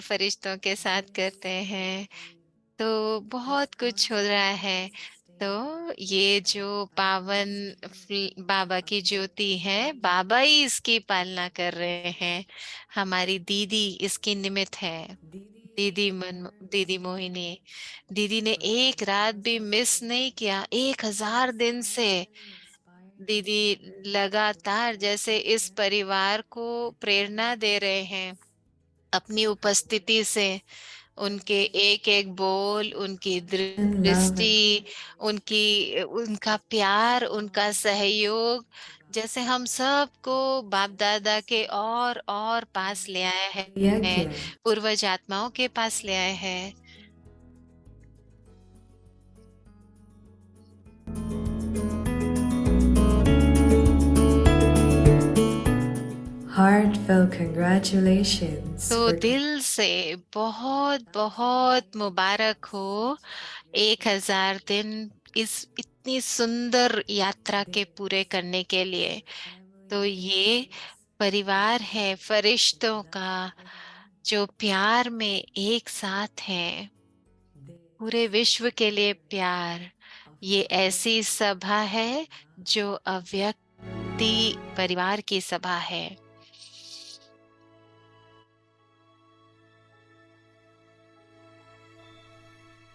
Speaker 1: फरिश्तों के साथ करते हैं। तो बहुत कुछ हो रहा है। तो ये जो पावन बाबा की ज्योति है, बाबा ही इसकी पालना कर रहे हैं। हमारी दीदी इसकी निमित्त है, दीदी मोहिनी। दीदी ने एक रात भी मिस नहीं किया 1000 दिन से। दीदी लगातार जैसे इस परिवार को प्रेरणा दे रहे हैं अपनी उपस्थिति से, उनके एक-एक बोल, उनकी
Speaker 9: and love and
Speaker 1: दृष्टि, उनका प्यार, उनका सहयोग, जैसे हम सबको बाप दादा के और पास ले आया है,
Speaker 9: Yagya.
Speaker 1: पूर्वज आत्माओं के पास ले आए हैं।
Speaker 9: Heartfelt congratulations
Speaker 1: तो
Speaker 9: for
Speaker 1: दिल से बहुत बहुत मुबारक हो 1000 दिन इस इतनी सुंदर यात्रा के पूरे करने के लिए। तो ये परिवार है फरिश्तों का, जो प्यार में एक साथ है, पूरे विश्व के लिए प्यार। ये ऐसी सभा है जो अव्यक्ति परिवार की सभा है।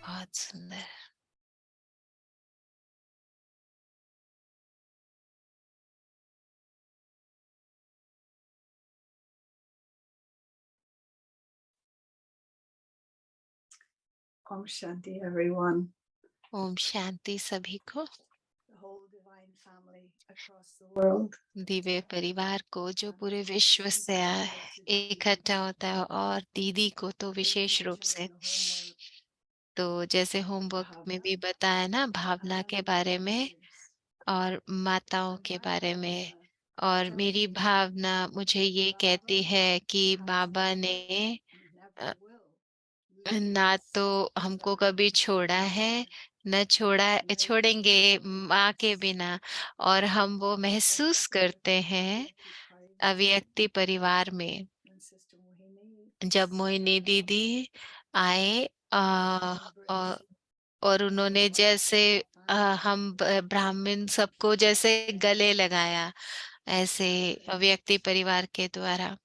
Speaker 1: बहुत सुंदर।
Speaker 2: Om Shanti, everyone.
Speaker 1: Om Shanti सभी को।
Speaker 2: The whole divine family across the world.
Speaker 1: Divya परिवार को जो पूरे विश्व से इकट्ठा होता है, और दीदी को तो विशेष रूप से। तो जैसे होमवर्क में भी बताया ना भावना के बारे में और माताओं के बारे में, और मेरी भावना मुझे ये कहती है कि बाबा ने अ, ना तो हमको कभी छोड़ा है, न छोड़ेंगे माँ के बिना, और हम वो महसूस करते हैं अव्यक्ति परिवार में। जब मोहिनी दीदी आए और उन्होंने जैसे हम ब्राह्मण सबको जैसे गले लगाया, ऐसे अव्यक्ति परिवार के द्वारा।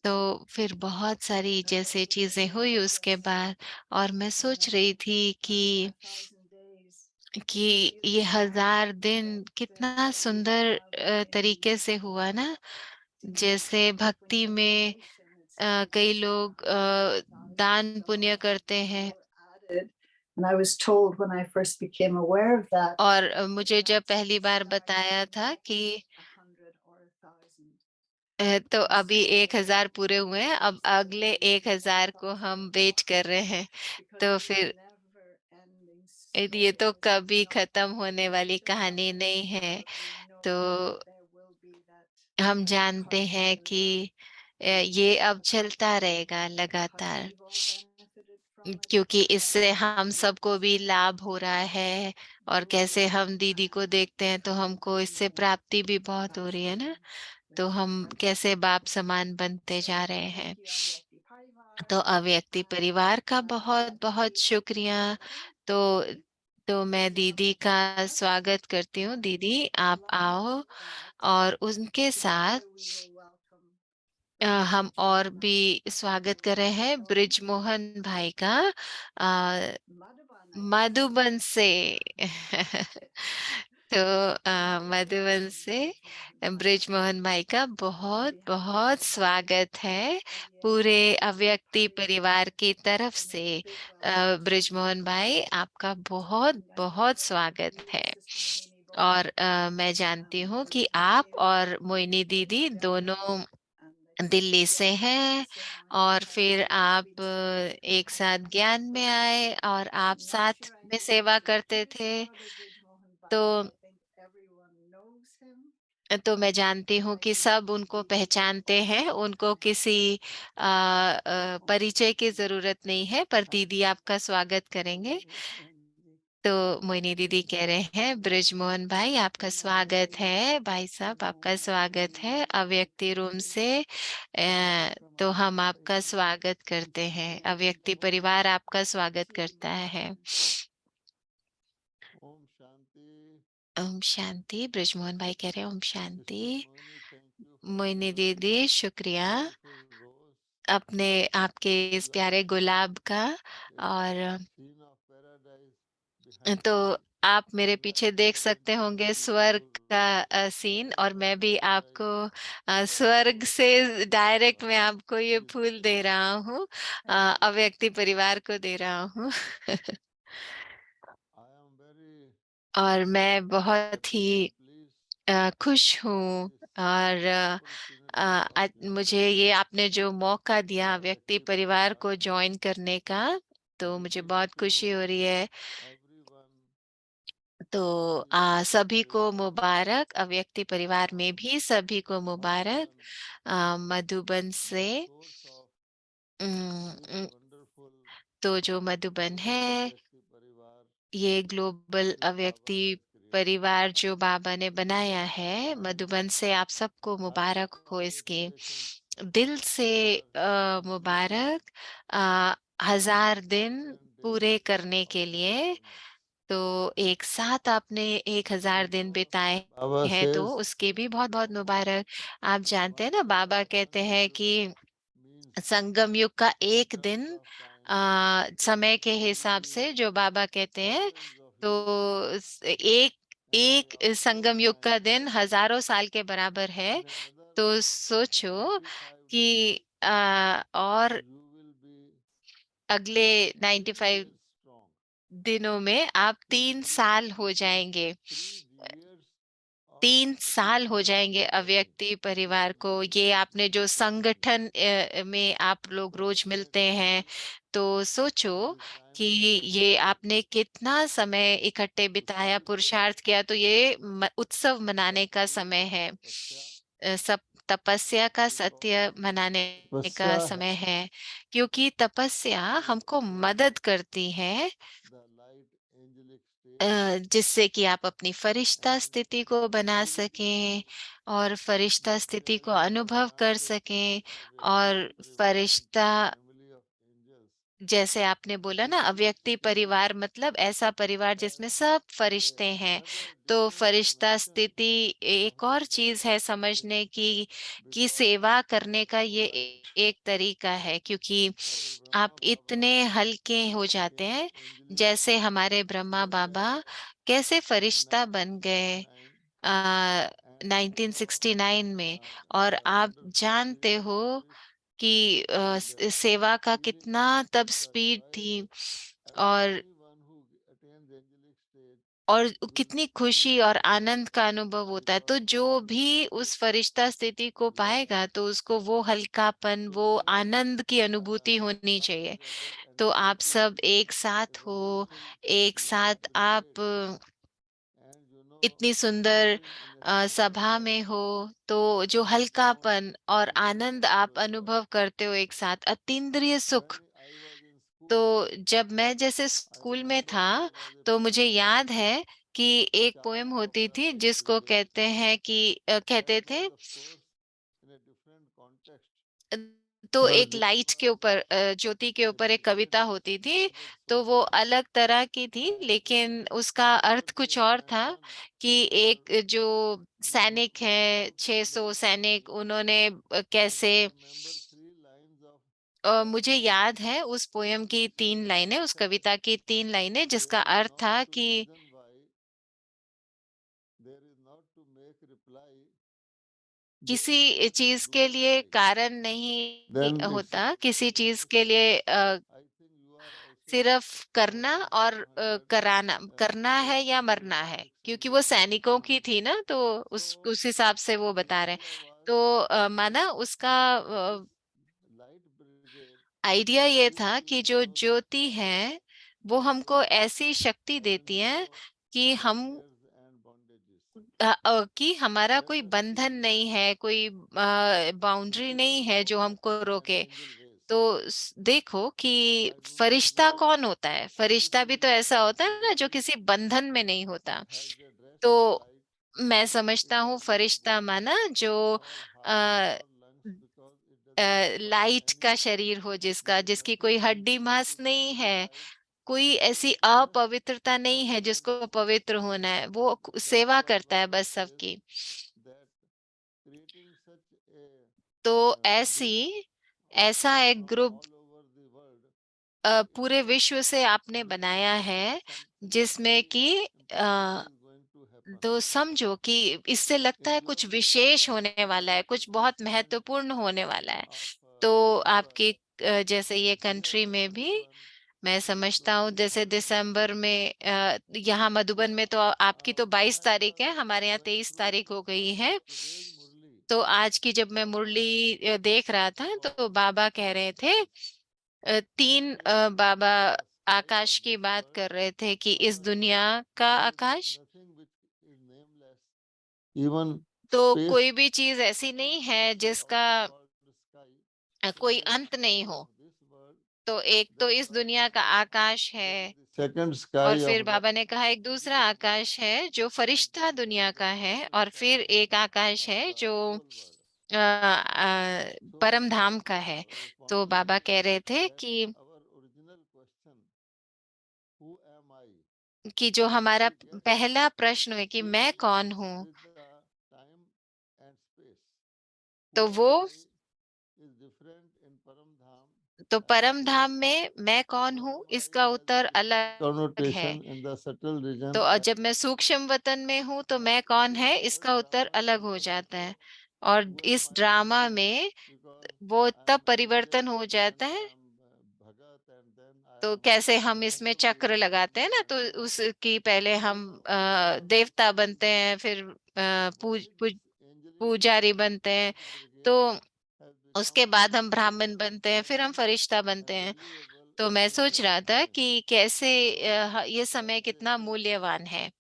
Speaker 1: तो फिर बहुत सारी जैसे चीजें हुई उसके बाद, और मैं सोच रही थी कि ये 1000 दिन कितना सुंदर तरीके से हुआ ना। जैसे भक्ति में कई लोग दान पुण्य करते हैं,
Speaker 2: And I was told when I first became aware of that,
Speaker 1: और मुझे जब पहली बार बताया था कि
Speaker 2: 100 or 1,000.
Speaker 1: तो अभी 1000 पूरे हुए हैं, अब अगले 1000 को हम वेट कर रहे हैं। तो फिर ये तो कभी खत्म होने वाली कहानी नहीं है। तो हम जानते हैं कि ये अब चलता रहेगा लगातार, क्योंकि इससे हम सबको भी लाभ हो रहा है, और कैसे हम दीदी को देखते हैं तो हमको इससे प्राप्ति भी बहुत हो रही है ना। तो हम कैसे बाप समान बनते जा रहे हैं। तो अव्यक्ति परिवार का बहुत बहुत शुक्रिया। तो मैं दीदी का स्वागत करती हूँ। दीदी आप आओ, और उनके साथ हम और भी स्वागत कर रहे हैं ब्रिजमोहन भाई का मधुबन से। तो मधुबन से ब्रिजमोहन भाई का बहुत बहुत स्वागत है पूरे अव्यक्ति परिवार की तरफ से। ब्रिजमोहन भाई आपका बहुत बहुत स्वागत है। और मैं जानती हूँ कि आप और मोइनी दीदी दोनों दिल्ली से हैं, और फिर आप एक साथ ज्ञान में आए, और आप साथ में सेवा करते थे। तो मैं जानती हूँ कि सब उनको पहचानते हैं, उनको किसी परिचय की जरूरत नहीं है, पर दीदी आपका स्वागत करेंगे। तो मोइनी दीदी कह रहे हैं ब्रिजमोहन भाई आपका स्वागत है, भाई साहब आपका स्वागत है अव्यक्ति रूम से। तो हम आपका स्वागत करते हैं, अव्यक्ति परिवार आपका स्वागत करता है।
Speaker 10: ओम शांति।
Speaker 1: ओम शांति। ब्रिजमोहन भाई कह रहे हैं ओम शांति। मोइनी
Speaker 10: मोइनी
Speaker 1: दीदी शुक्रिया अपने आपके इस प्यारे गुलाब का। और तो आप मेरे पीछे देख सकते होंगे स्वर्ग का सीन, और मैं भी आपको स्वर्ग से डायरेक्ट मैं आपको ये फूल दे रहा हूँ, अव्यक्ति परिवार को दे रहा हूँ।
Speaker 10: I am very
Speaker 1: और मैं बहुत ही
Speaker 10: pleased
Speaker 1: खुश हूँ, और मुझे ये आपने जो मौका दिया व्यक्ति परिवार को ज्वाइन करने का, तो मुझे बहुत खुशी हो रही है।
Speaker 10: everyone
Speaker 1: तो सभी को मुबारक, अव्यक्ति परिवार में भी सभी को मुबारक। मधुबन से
Speaker 10: source of
Speaker 1: um,
Speaker 10: very
Speaker 1: um,
Speaker 10: wonderful
Speaker 1: तो जो मधुबन
Speaker 10: global
Speaker 1: है,
Speaker 10: व्यक्ति परिवार
Speaker 1: ये global
Speaker 10: which Baba
Speaker 1: अव्यक्ति
Speaker 10: has created.
Speaker 1: परिवार जो बाबा ने बनाया है, मधुबन से आप सबको
Speaker 10: I
Speaker 1: मुबारक हो इसके।
Speaker 10: congratulations
Speaker 1: दिल से
Speaker 10: for
Speaker 1: मुबारक 1000 दिन
Speaker 10: 1000
Speaker 1: पूरे
Speaker 10: days
Speaker 1: करने
Speaker 10: of
Speaker 1: के लिए।
Speaker 10: togetherness.
Speaker 1: तो एक साथ आपने 1000 दिन बिताए
Speaker 10: Baba
Speaker 1: हैं, तो
Speaker 10: says
Speaker 1: उसके भी बहुत बहुत मुबारक। आप जानते हैं ना,
Speaker 10: one
Speaker 1: बाबा
Speaker 10: day,
Speaker 1: कहते
Speaker 10: one
Speaker 1: हैं
Speaker 10: year
Speaker 1: कि
Speaker 10: means
Speaker 1: संगम युग का
Speaker 10: in
Speaker 1: एक
Speaker 10: terms
Speaker 1: दिन
Speaker 10: of time
Speaker 1: समय के हिसाब
Speaker 10: 20
Speaker 1: से जो बाबा कहते हैं,
Speaker 10: thousands of years
Speaker 1: तो एक
Speaker 10: and they
Speaker 1: एक
Speaker 10: are more
Speaker 1: संगम युग का दिन
Speaker 10: time
Speaker 1: हजारों साल के बराबर है।
Speaker 10: in another
Speaker 1: तो सोचो
Speaker 10: 95 days
Speaker 1: कि और
Speaker 10: you will be
Speaker 1: अगले
Speaker 10: 3
Speaker 1: 95
Speaker 10: years strong.
Speaker 1: दिनों में आप
Speaker 10: So
Speaker 1: 3 साल हो जाएंगे।
Speaker 10: 3 years of
Speaker 1: 3 साल हो जाएंगे
Speaker 10: togetherness.
Speaker 1: अव्यक्ति परिवार को। ये आपने जो संगठन में आप लोग रोज मिलते हैं, तो सोचो कि ये आपने कितना समय इकट्ठे बिताया, पुरुषार्थ किया, तो ये उत्सव मनाने का समय है। सब तपस्या का सत्य मनाने का
Speaker 10: तपस्या
Speaker 1: समय है, क्योंकि तपस्या हमको मदद करती है
Speaker 10: the light angelic state
Speaker 1: जिससे कि आप अपनी फरिश्ता
Speaker 10: and
Speaker 1: स्थिति को बना
Speaker 10: angelic
Speaker 1: सकें और फरिश्ता
Speaker 10: state
Speaker 1: स्थिति को
Speaker 10: means
Speaker 1: अनुभव कर
Speaker 10: I
Speaker 1: सकें।
Speaker 10: व्यक्ति
Speaker 1: और
Speaker 10: परिवार
Speaker 1: फरिश्ता,
Speaker 10: family of angels
Speaker 1: जैसे आपने बोला ना, अव्यक्ति परिवार मतलब ऐसा परिवार जिसमें
Speaker 10: and
Speaker 1: सब फरिश्ते हैं।
Speaker 10: another
Speaker 1: तो
Speaker 10: different
Speaker 1: फरिश्ता
Speaker 10: dimension
Speaker 1: स्थिति एक
Speaker 10: of
Speaker 1: और चीज है
Speaker 10: responsibility
Speaker 1: समझने की, कि
Speaker 10: because
Speaker 1: सेवा करने का
Speaker 10: so
Speaker 1: ये
Speaker 10: light
Speaker 1: एक तरीका है, क्योंकि
Speaker 10: our
Speaker 1: आप
Speaker 10: Brahma Baba
Speaker 1: इतने हल्के हो जाते
Speaker 10: became
Speaker 1: हैं।
Speaker 10: angelic
Speaker 1: जैसे
Speaker 10: state
Speaker 1: हमारे ब्रह्मा
Speaker 10: just
Speaker 1: बाबा
Speaker 10: like
Speaker 1: कैसे
Speaker 10: in
Speaker 1: फरिश्ता बन गए
Speaker 10: 1969
Speaker 1: आ,
Speaker 10: and
Speaker 1: 1969 में। और
Speaker 10: the
Speaker 1: आप
Speaker 10: wonderful
Speaker 1: जानते
Speaker 10: freedom
Speaker 1: हो
Speaker 10: service
Speaker 1: कि
Speaker 10: and
Speaker 1: सेवा का
Speaker 10: feeling
Speaker 1: कितना तब
Speaker 10: the
Speaker 1: स्पीड
Speaker 10: joy
Speaker 1: थी, और
Speaker 10: everyone who attains angelic state
Speaker 1: और
Speaker 10: will
Speaker 1: कितनी
Speaker 10: feel
Speaker 1: खुशी और आनंद का अनुभव होता है। तो
Speaker 10: because
Speaker 1: जो
Speaker 10: the
Speaker 1: भी
Speaker 10: angelic
Speaker 1: उस फरिश्ता स्थिति को
Speaker 10: love.
Speaker 1: पाएगा, तो उसको वो हल्कापन,
Speaker 10: So
Speaker 1: वो
Speaker 10: today
Speaker 1: आनंद की अनुभूति होनी
Speaker 10: come
Speaker 1: चाहिए।
Speaker 10: together and
Speaker 1: तो आप
Speaker 10: celebrate
Speaker 1: सब एक
Speaker 10: a
Speaker 1: साथ हो,
Speaker 10: wonderful
Speaker 1: एक
Speaker 10: love
Speaker 1: साथ आप
Speaker 10: state and
Speaker 1: इतनी सुंदर
Speaker 10: living in a state of
Speaker 1: सभा में
Speaker 10: love
Speaker 1: हो, तो जो
Speaker 10: is not
Speaker 1: हल्कापन और
Speaker 10: anywhere
Speaker 1: आनंद
Speaker 10: around
Speaker 1: आप
Speaker 10: the world.
Speaker 1: अनुभव करते हो एक साथ, अतीन्द्रिय
Speaker 10: When
Speaker 1: सुख।
Speaker 10: I was in
Speaker 1: तो
Speaker 10: school,
Speaker 1: जब मैं जैसे
Speaker 10: I
Speaker 1: स्कूल में
Speaker 10: remember
Speaker 1: था,
Speaker 10: there was a
Speaker 1: तो मुझे
Speaker 10: poem by
Speaker 1: याद है कि एक पोएम
Speaker 10: Chaya of
Speaker 1: होती थी
Speaker 10: Perfect
Speaker 1: जिसको
Speaker 10: Angels.
Speaker 1: कहते हैं कि कहते
Speaker 10: That
Speaker 1: थे
Speaker 10: was, of course, in a different context.
Speaker 1: अ, तो
Speaker 10: But
Speaker 1: एक
Speaker 10: this
Speaker 1: लाइट के
Speaker 10: was
Speaker 1: ऊपर ज्योति के ऊपर एक कविता
Speaker 10: representing
Speaker 1: होती थी।
Speaker 10: beloved
Speaker 1: तो वो
Speaker 10: soldiers.
Speaker 1: अलग तरह की थी,
Speaker 10: And
Speaker 1: लेकिन उसका अर्थ
Speaker 10: towards
Speaker 1: कुछ
Speaker 10: the
Speaker 1: और था,
Speaker 10: stanza,
Speaker 1: कि
Speaker 10: there
Speaker 1: एक जो
Speaker 10: you
Speaker 1: सैनिक है,
Speaker 10: also feel
Speaker 1: 600
Speaker 10: that
Speaker 1: सैनिक,
Speaker 10: joy.
Speaker 1: उन्होंने
Speaker 10: And
Speaker 1: कैसे
Speaker 10: I remember 3 lines of
Speaker 1: मुझे याद है उस पोयम की 3 लाइनें, उस
Speaker 10: that
Speaker 1: कविता की 3 लाइनें,
Speaker 10: there
Speaker 1: जिसका
Speaker 10: is
Speaker 1: अर्थ
Speaker 10: not
Speaker 1: था
Speaker 10: to
Speaker 1: कि
Speaker 10: reason why, there is not to make reply, there is
Speaker 1: किसी
Speaker 10: not to
Speaker 1: चीज के लिए
Speaker 10: glorify.
Speaker 1: कारण नहीं
Speaker 10: Then it's
Speaker 1: होता, किसी चीज के
Speaker 10: okay.
Speaker 1: लिए
Speaker 10: I think you are also
Speaker 1: सिर्फ करना
Speaker 10: also
Speaker 1: और
Speaker 10: heard
Speaker 1: कराना, करना
Speaker 10: about
Speaker 1: है या
Speaker 10: Swami
Speaker 1: मरना है, क्योंकि वो
Speaker 10: Vivekananda.
Speaker 1: सैनिकों की थी ना, तो
Speaker 10: So
Speaker 1: उस हिसाब से वो
Speaker 10: his
Speaker 1: बता रहे हैं।
Speaker 10: idea was
Speaker 1: तो
Speaker 10: that
Speaker 1: माना उसका
Speaker 10: this light brigade
Speaker 1: आइडिया ये
Speaker 10: will
Speaker 1: था कि जो
Speaker 10: give us
Speaker 1: ज्योति
Speaker 10: power
Speaker 1: है, वो हमको
Speaker 10: over
Speaker 1: ऐसी शक्ति देती है कि
Speaker 10: the
Speaker 1: हम
Speaker 10: fears and bondages.
Speaker 1: कि हमारा
Speaker 10: Let
Speaker 1: कोई
Speaker 10: us
Speaker 1: बंधन
Speaker 10: see
Speaker 1: नहीं है, कोई
Speaker 10: the
Speaker 1: बाउंड्री नहीं
Speaker 10: different
Speaker 1: है जो
Speaker 10: powers
Speaker 1: हमको
Speaker 10: and
Speaker 1: रोके।
Speaker 10: angel ways.
Speaker 1: तो देखो कि
Speaker 10: I do not
Speaker 1: Firishta
Speaker 10: know
Speaker 1: कौन होता है। फरिश्ता भी
Speaker 10: everything
Speaker 1: तो ऐसा होता है ना, जो
Speaker 10: deeply
Speaker 1: किसी बंधन में नहीं होता।
Speaker 10: has a dress
Speaker 1: तो
Speaker 10: of light.
Speaker 1: मैं
Speaker 10: It
Speaker 1: समझता हूँ
Speaker 10: does not
Speaker 1: फरिश्ता
Speaker 10: go
Speaker 1: माना जो
Speaker 10: for harvest
Speaker 1: आ,
Speaker 10: or lunch because it does not require
Speaker 1: light
Speaker 10: any.
Speaker 1: का शरीर हो,
Speaker 10: There
Speaker 1: जिसका
Speaker 10: is
Speaker 1: जिसकी
Speaker 10: nothing
Speaker 1: कोई हड्डी
Speaker 10: physical to
Speaker 1: मांस नहीं है,
Speaker 10: sacrifice.
Speaker 1: कोई ऐसी
Speaker 10: It just
Speaker 1: अपवित्रता नहीं है
Speaker 10: serves.
Speaker 1: जिसको पवित्र होना है, वो
Speaker 10: That's
Speaker 1: सेवा
Speaker 10: why
Speaker 1: करता है
Speaker 10: Baba
Speaker 1: बस
Speaker 10: says
Speaker 1: सबकी।
Speaker 10: that creating such a
Speaker 1: तो
Speaker 10: group
Speaker 1: ऐसा एक
Speaker 10: from
Speaker 1: group
Speaker 10: all over the world
Speaker 1: पूरे
Speaker 10: is
Speaker 1: विश्व से आपने
Speaker 10: really
Speaker 1: बनाया है,
Speaker 10: something
Speaker 1: जिसमें
Speaker 10: very
Speaker 1: कि तो समझो कि इससे लगता है कुछ विशेष होने वाला है, कुछ बहुत महत्वपूर्ण होने वाला है। तो आपके जैसे ये कंट्री में भी मैं समझता हूँ, जैसे दिसंबर में यहाँ मधुबन में तो आपकी तो 22 तारीख है, हमारे यहाँ 23 तारीख हो गई है। तो आज की जब मैं मुरली देख रहा था तो बाबा कह रहे थे, तीन बाबा आकाश की बात कर रहे थे कि इस दुनिया का आकाश,
Speaker 10: Even
Speaker 1: तो
Speaker 10: space
Speaker 1: कोई भी चीज ऐसी नहीं है जिसका
Speaker 10: called sky
Speaker 1: कोई
Speaker 10: is
Speaker 1: अंत नहीं हो।
Speaker 10: of this world.
Speaker 1: तो एक तो इस दुनिया का आकाश है,
Speaker 10: Second
Speaker 1: और
Speaker 10: sky
Speaker 1: फिर
Speaker 10: of the
Speaker 1: बाबा ने कहा एक दूसरा आकाश है जो फरिश्ता दुनिया का है, और फिर एक आकाश है जो परम धाम का है। तो बाबा कह रहे थे कि
Speaker 10: our original question, who am I?
Speaker 1: जो हमारा
Speaker 10: Yes,
Speaker 1: पहला प्रश्न है कि मैं कौन हूँ,
Speaker 10: with the time and space.
Speaker 1: तो
Speaker 10: Who
Speaker 1: वो
Speaker 10: am I is different in Paramdham.
Speaker 1: तो परम धाम में मैं कौन हूँ इसका उत्तर अलग है।
Speaker 10: Connotation in the subtle region.
Speaker 1: तो जब मैं सूक्ष्म वतन में हूँ तो मैं कौन है इसका उत्तर अलग हो जाता है। और इस ड्रामा में वो तब परिवर्तन हो जाता है। तो कैसे हम इसमें चक्र लगाते हैं ना, तो उसकी पहले हम देवता बनते हैं, फिर पुजारी बनते हैं, तो उसके बाद हम ब्राह्मण बनते हैं, फिर हम फरिश्ता बनते हैं। तो मैं सोच रहा था कि कैसे ये समय कितना मूल्यवान है।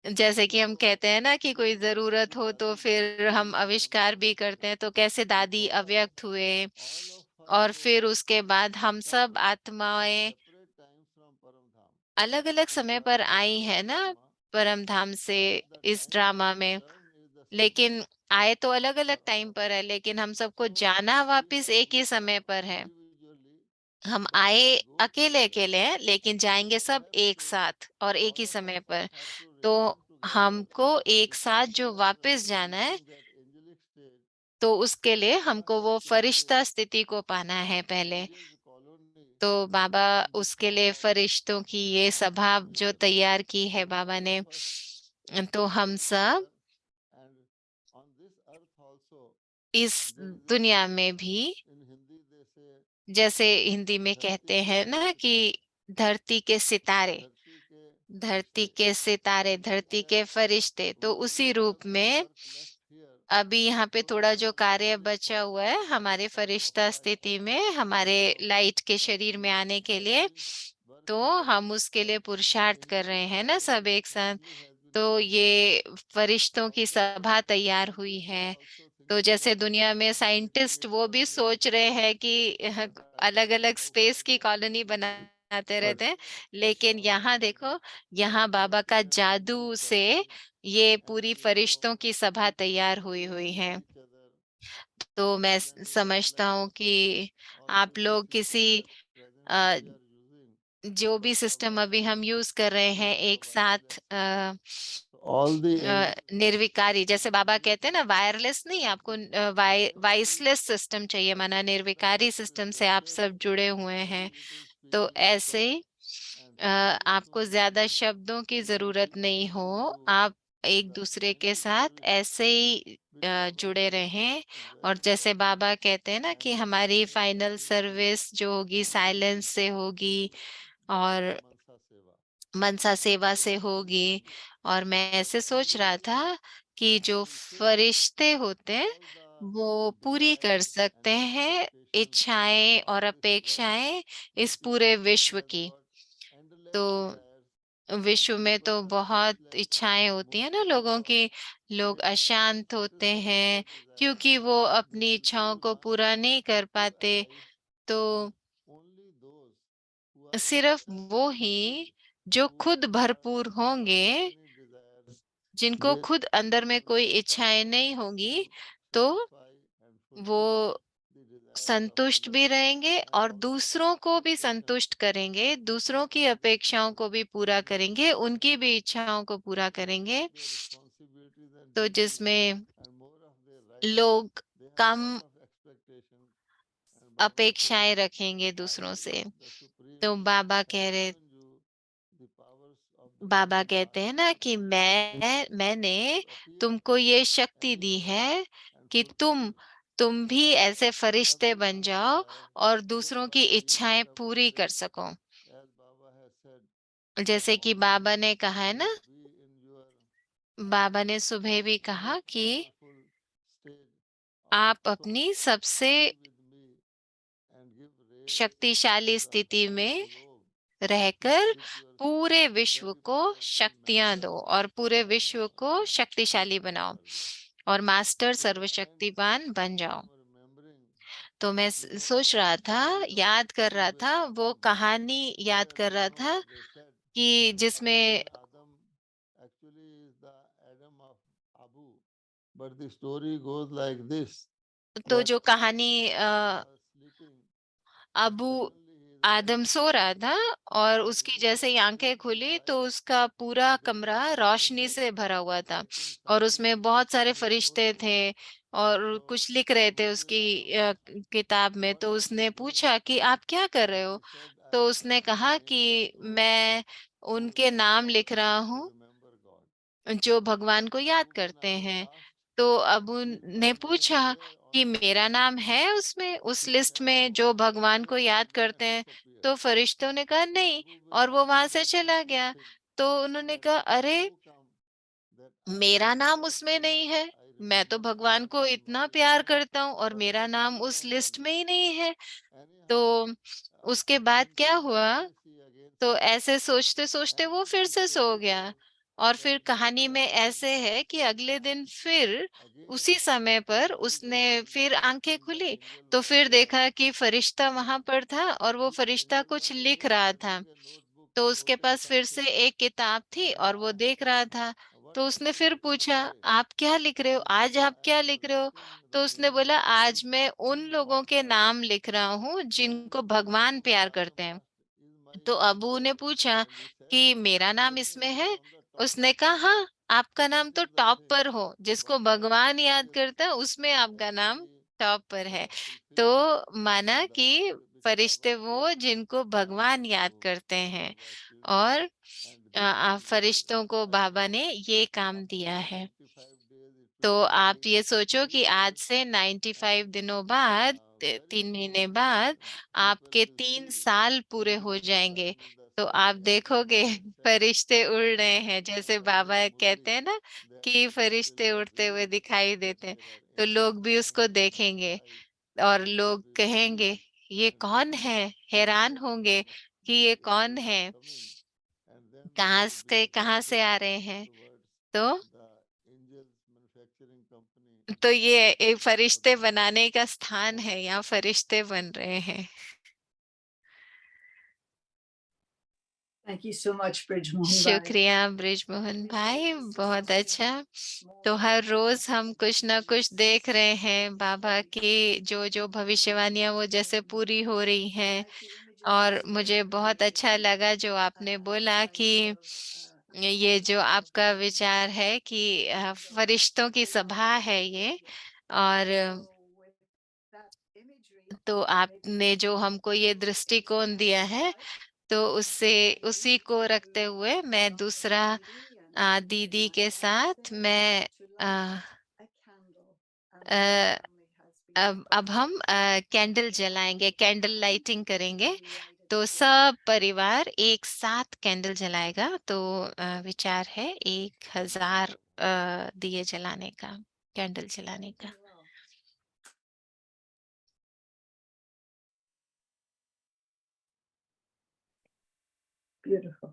Speaker 1: जैसे कि हम कहते हैं ना कि कोई जरूरत हो तो फिर हम आविष्कार भी करते हैं, तो कैसे दादी अव्यक्त हुए, और फिर उसके बाद हम सब आत्माएं अलग अलग समय पर आई है ना परम धाम से इस ड्रामा में। लेकिन आए तो अलग अलग टाइम पर है, लेकिन हम सबको जाना वापस एक ही समय पर है। हम आए अकेले अकेले हैं, लेकिन जाएंगे सब एक साथ और एक ही समय पर। तो हमको एक साथ जो वापस जाना है, तो उसके लिए हमको वो फरिश्ता स्थिति को पाना है पहले। तो बाबा उसके लिए फरिश्तों की ये सभा जो तैयार की है बाबा ने, तो हम सब इस दुनिया में भी, जैसे हिंदी में कहते हैं ना कि धरती के सितारे, धरती के सितारे, धरती के फरिश्ते, तो उसी रूप में अभी यहाँ पे थोड़ा जो कार्य बचा हुआ है हमारे फरिश्ता स्थिति में, हमारे लाइट के शरीर में आने के लिए, तो हम उसके लिए पुरुषार्थ कर रहे हैं ना सब एक साथ। तो ये फरिश्तों की सभा तैयार हुई है। तो जैसे दुनिया में साइंटिस्ट वो भी सोच रहे हैं कि अलग अलग स्पेस की कॉलोनी बनाते रहते हैं, लेकिन यहाँ देखो, यहाँ बाबा का जादू से ये पूरी फरिश्तों की सभा तैयार हुई हुई है। तो मैं समझता हूँ कि आप लोग किसी जो भी सिस्टम अभी हम यूज कर रहे हैं एक साथ
Speaker 10: All the
Speaker 1: निर्विकारी, जैसे बाबा कहते हैं ना वायरलेस नहीं, आपको वाइसलेस सिस्टम चाहिए, माना निर्विकारी सिस्टम से आप सब जुड़े हुए हैं। तो ऐसे ही आपको ज्यादा शब्दों की जरूरत नहीं हो, आप एक दूसरे के साथ ऐसे ही जुड़े रहें। और जैसे बाबा कहते हैं ना कि हमारी फाइनल सर्विस जो होगी साइलेंस से होगी और मनसा सेवा से होगी। और मैं ऐसे सोच रहा था कि जो फरिश्ते होते हैं वो पूरी कर सकते हैं इच्छाएं और अपेक्षाएं इस पूरे विश्व की। तो विश्व में तो बहुत इच्छाएं होती हैं ना लोगों की, लोग अशांत होते हैं क्योंकि वो अपनी इच्छाओं को पूरा नहीं कर पाते। तो सिर्फ वो ही जो खुद भरपूर होंगे, जिनको खुद अंदर में कोई इच्छाएं नहीं होंगी, तो वो संतुष्ट भी रहेंगे और दूसरों को भी संतुष्ट करेंगे, दूसरों की अपेक्षाओं को भी पूरा करेंगे, उनकी भी इच्छाओं को पूरा करेंगे। तो जिसमें लोग कम अपेक्षाएं रखेंगे दूसरों से। तो बाबा कह रहे बाबा कहते हैं ना कि मैंने तुमको ये शक्ति दी है कि तुम भी ऐसे फरिश्ते बन जाओ और दूसरों की इच्छाएं पूरी कर सको। जैसे कि बाबा ने कहा है ना, बाबा ने सुबह भी कहा कि आप अपनी सबसे शक्तिशाली स्थिति में रहकर पूरे विश्व को शक्तियां दो और पूरे विश्व को शक्तिशाली बनाओ और मास्टर सर्वशक्तिवान बन जाओ। तो मैं सोच रहा था, याद कर रहा था, वो कहानी याद कर रहा था कि जिसमें
Speaker 10: But the story goes like this.
Speaker 1: तो जो कहानी अबू आदम सो रहा था और उसकी जैसे ही आंखें खुली तो उसका पूरा कमरा रोशनी से भरा हुआ था और उसमें बहुत सारे फरिश्ते थे और कुछ लिख रहे थे उसकी किताब में। तो उसने पूछा कि आप क्या कर रहे हो? तो उसने कहा कि मैं उनके नाम लिख रहा हूँ जो भगवान को याद करते हैं। तो अबू ने पूछा कि मेरा नाम है उसमें, उस लिस्ट में जो भगवान को याद करते हैं? तो फरिश्तों ने कहा नहीं, और वो वहां से चला गया। तो उन्होंने कहा अरे, मेरा नाम उसमें नहीं है, मैं तो भगवान को इतना प्यार करता हूँ और मेरा नाम उस लिस्ट में ही नहीं है। तो उसके बाद क्या हुआ? तो ऐसे सोचते सोचते वो फिर से सो गया और फिर कहानी में ऐसे है कि अगले दिन फिर उसी समय पर उसने फिर आंखें खुली तो फिर देखा कि फरिश्ता वहां पर था और वो फरिश्ता कुछ लिख रहा था। तो उसके पास फिर से एक किताब थी और वो देख रहा था। तो उसने फिर पूछा, आप क्या लिख रहे हो? आज आप क्या लिख रहे हो? तो उसने बोला, आज मैं उन लोगों के नाम लिख रहा हूँ जिनको भगवान प्यार करते हैं। तो अबू ने पूछा कि मेरा नाम इसमें है? उसने कहा हाँ, आपका नाम तो टॉप पर हो, जिसको भगवान याद करता है उसमें आपका नाम टॉप पर है। तो माना कि फरिश्ते वो जिनको भगवान याद करते हैं और फरिश्तों को बाबा ने ये काम दिया है। तो आप ये सोचो कि आज से 95 दिनों बाद, 3 महीने बाद आपके 3 साल पूरे हो जाएंगे। तो आप देखोगे फरिश्ते उड़ रहे हैं, जैसे बाबा कहते हैं ना कि फरिश्ते उड़ते हुए दिखाई देते हैं। तो लोग भी उसको देखेंगे और लोग कहेंगे ये कौन है? हैरान होंगे कि ये कौन है, कहाँ से आ रहे हैं। तो ये एक फरिश्ते बनाने का स्थान है, यहाँ फरिश्ते बन रहे हैं।
Speaker 2: Thank you so much, Brijmohan Bhai.
Speaker 1: शुक्रिया ब्रिजमोहन भाई, बहुत अच्छा। तो हर रोज हम कुछ ना कुछ देख रहे हैं बाबा की जो जो भविष्यवाणियां वो जैसे पूरी हो रही हैं। और मुझे बहुत अच्छा लगा जो आपने बोला कि ये जो आपका विचार है कि फरिश्तों की सभा है ये, और तो आपने जो हमको ये दृष्टिकोण दिया है तो उससे उसी को रखते हुए मैं दूसरा दीदी के साथ मैं अब हम कैंडल जलाएंगे, कैंडल लाइटिंग करेंगे। तो सब परिवार एक साथ कैंडल जलाएगा। तो विचार है 1000 दिए जलाने का, कैंडल जलाने का।
Speaker 2: Beautiful.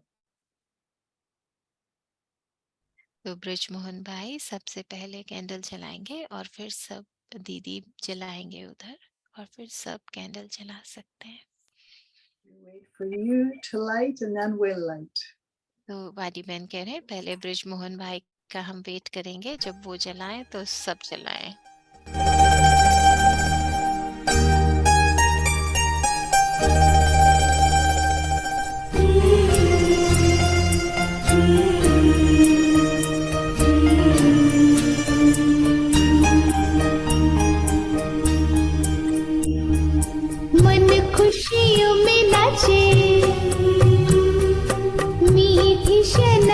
Speaker 1: तो ब्रिजमोहन भाई सबसे पहले कैंडल जलाएंगे और फिर सब दीदी जलाएंगे उधर, और फिर सब कैंडल जला सकते हैं।
Speaker 2: Wait for you to light and then we'll light.
Speaker 1: तो वाडी बहन कह रहे हैं पहले ब्रिजमोहन भाई का हम वेट करेंगे, जब वो जलाएं तो सब जलाएं।
Speaker 3: मन खुशियों में नाचे, मीठी शन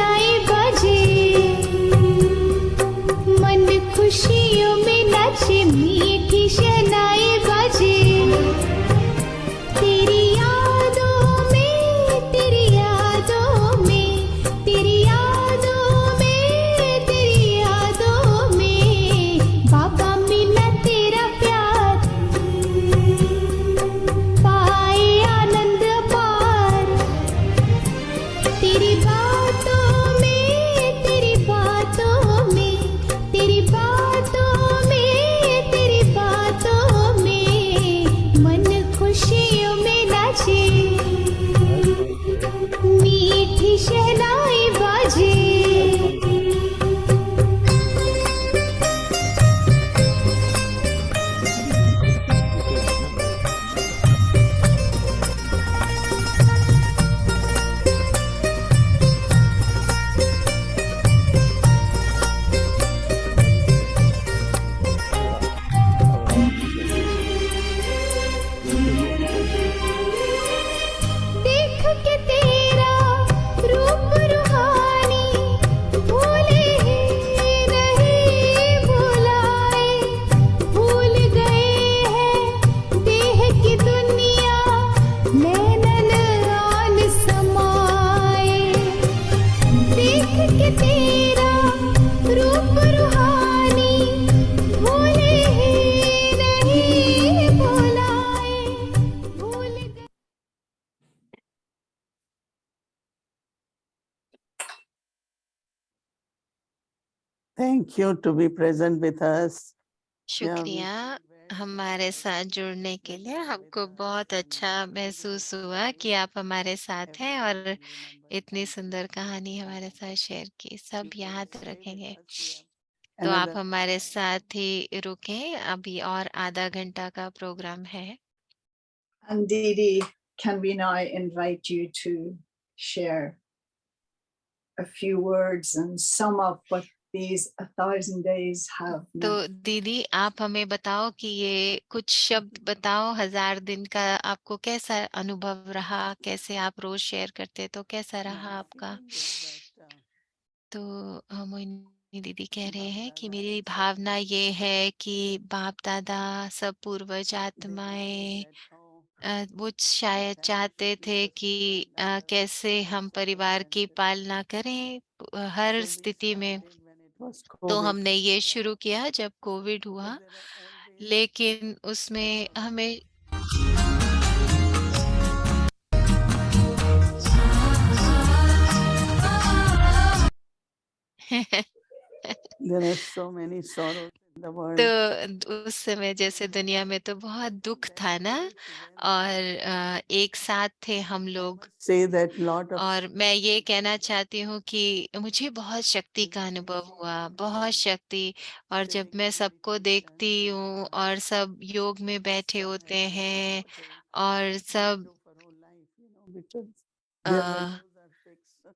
Speaker 2: Thank you to be present with us. Yeah, we
Speaker 1: शुक्रिया
Speaker 2: feel very
Speaker 1: हमारे
Speaker 2: honored
Speaker 1: साथ
Speaker 2: that
Speaker 1: जुड़ने के
Speaker 2: you
Speaker 1: लिए।
Speaker 2: are with
Speaker 1: हमको
Speaker 2: us
Speaker 1: बहुत
Speaker 2: and
Speaker 1: अच्छा
Speaker 2: we
Speaker 1: महसूस
Speaker 2: will
Speaker 1: हुआ कि आप हमारे साथ हैं
Speaker 2: everything
Speaker 1: और
Speaker 2: will remember.
Speaker 1: इतनी
Speaker 2: Thank you.
Speaker 1: सुंदर कहानी हमारे साथ शेयर की, सब
Speaker 2: You
Speaker 1: याद
Speaker 2: stay with
Speaker 1: रखेंगे।
Speaker 2: us. We have
Speaker 1: तो आप
Speaker 2: another
Speaker 1: हमारे साथ ही रुकें, अभी और आधा घंटा का प्रोग्राम है।
Speaker 11: And Didi, can we now invite you to share a few words and sum up what these 1,000 days have
Speaker 1: तो
Speaker 11: meant?
Speaker 1: दीदी आप हमें बताओ कि ये कुछ शब्द बताओ, 1000 दिन का आपको कैसा अनुभव रहा, कैसे आप रोज शेयर करते तो कैसा रहा
Speaker 2: my
Speaker 1: आपका?
Speaker 2: feeling is that
Speaker 1: तो मोहिनी दीदी कह रहे
Speaker 2: बाप
Speaker 1: हैं कि
Speaker 2: दादा
Speaker 1: मेरी
Speaker 2: and सब
Speaker 1: भावना
Speaker 2: पूर्वज
Speaker 1: ये है कि बाप दादा सब पूर्वज
Speaker 2: they would say
Speaker 1: आत्माएं
Speaker 2: that
Speaker 1: वो शायद
Speaker 2: parents should
Speaker 1: चाहते
Speaker 2: keep
Speaker 1: थे
Speaker 2: us
Speaker 1: कि
Speaker 2: together
Speaker 1: कैसे
Speaker 2: in
Speaker 1: हम
Speaker 2: such a
Speaker 1: परिवार की
Speaker 2: sensitive
Speaker 1: पालना
Speaker 2: time.
Speaker 1: करें हर
Speaker 2: So we
Speaker 1: स्थिति में।
Speaker 2: started when it was
Speaker 1: तो
Speaker 2: COVID
Speaker 1: हमने ये
Speaker 2: and
Speaker 1: शुरू किया जब कोविड हुआ,
Speaker 2: but there are always
Speaker 1: लेकिन उसमें हमें
Speaker 2: there are so many sorrows in the world.
Speaker 1: तो उस समय जैसे दुनिया में तो बहुत दुख था ना, और एक साथ थे हम लोग।
Speaker 2: Say that lot of
Speaker 1: और मैं ये कहना चाहती हूँ कि मुझे बहुत शक्ति का अनुभव हुआ, बहुत शक्ति। और जब मैं सबको देखती हूँ और सब योग में बैठे होते हैं और सब
Speaker 2: for whole life, because
Speaker 1: a,
Speaker 2: their windows are fixed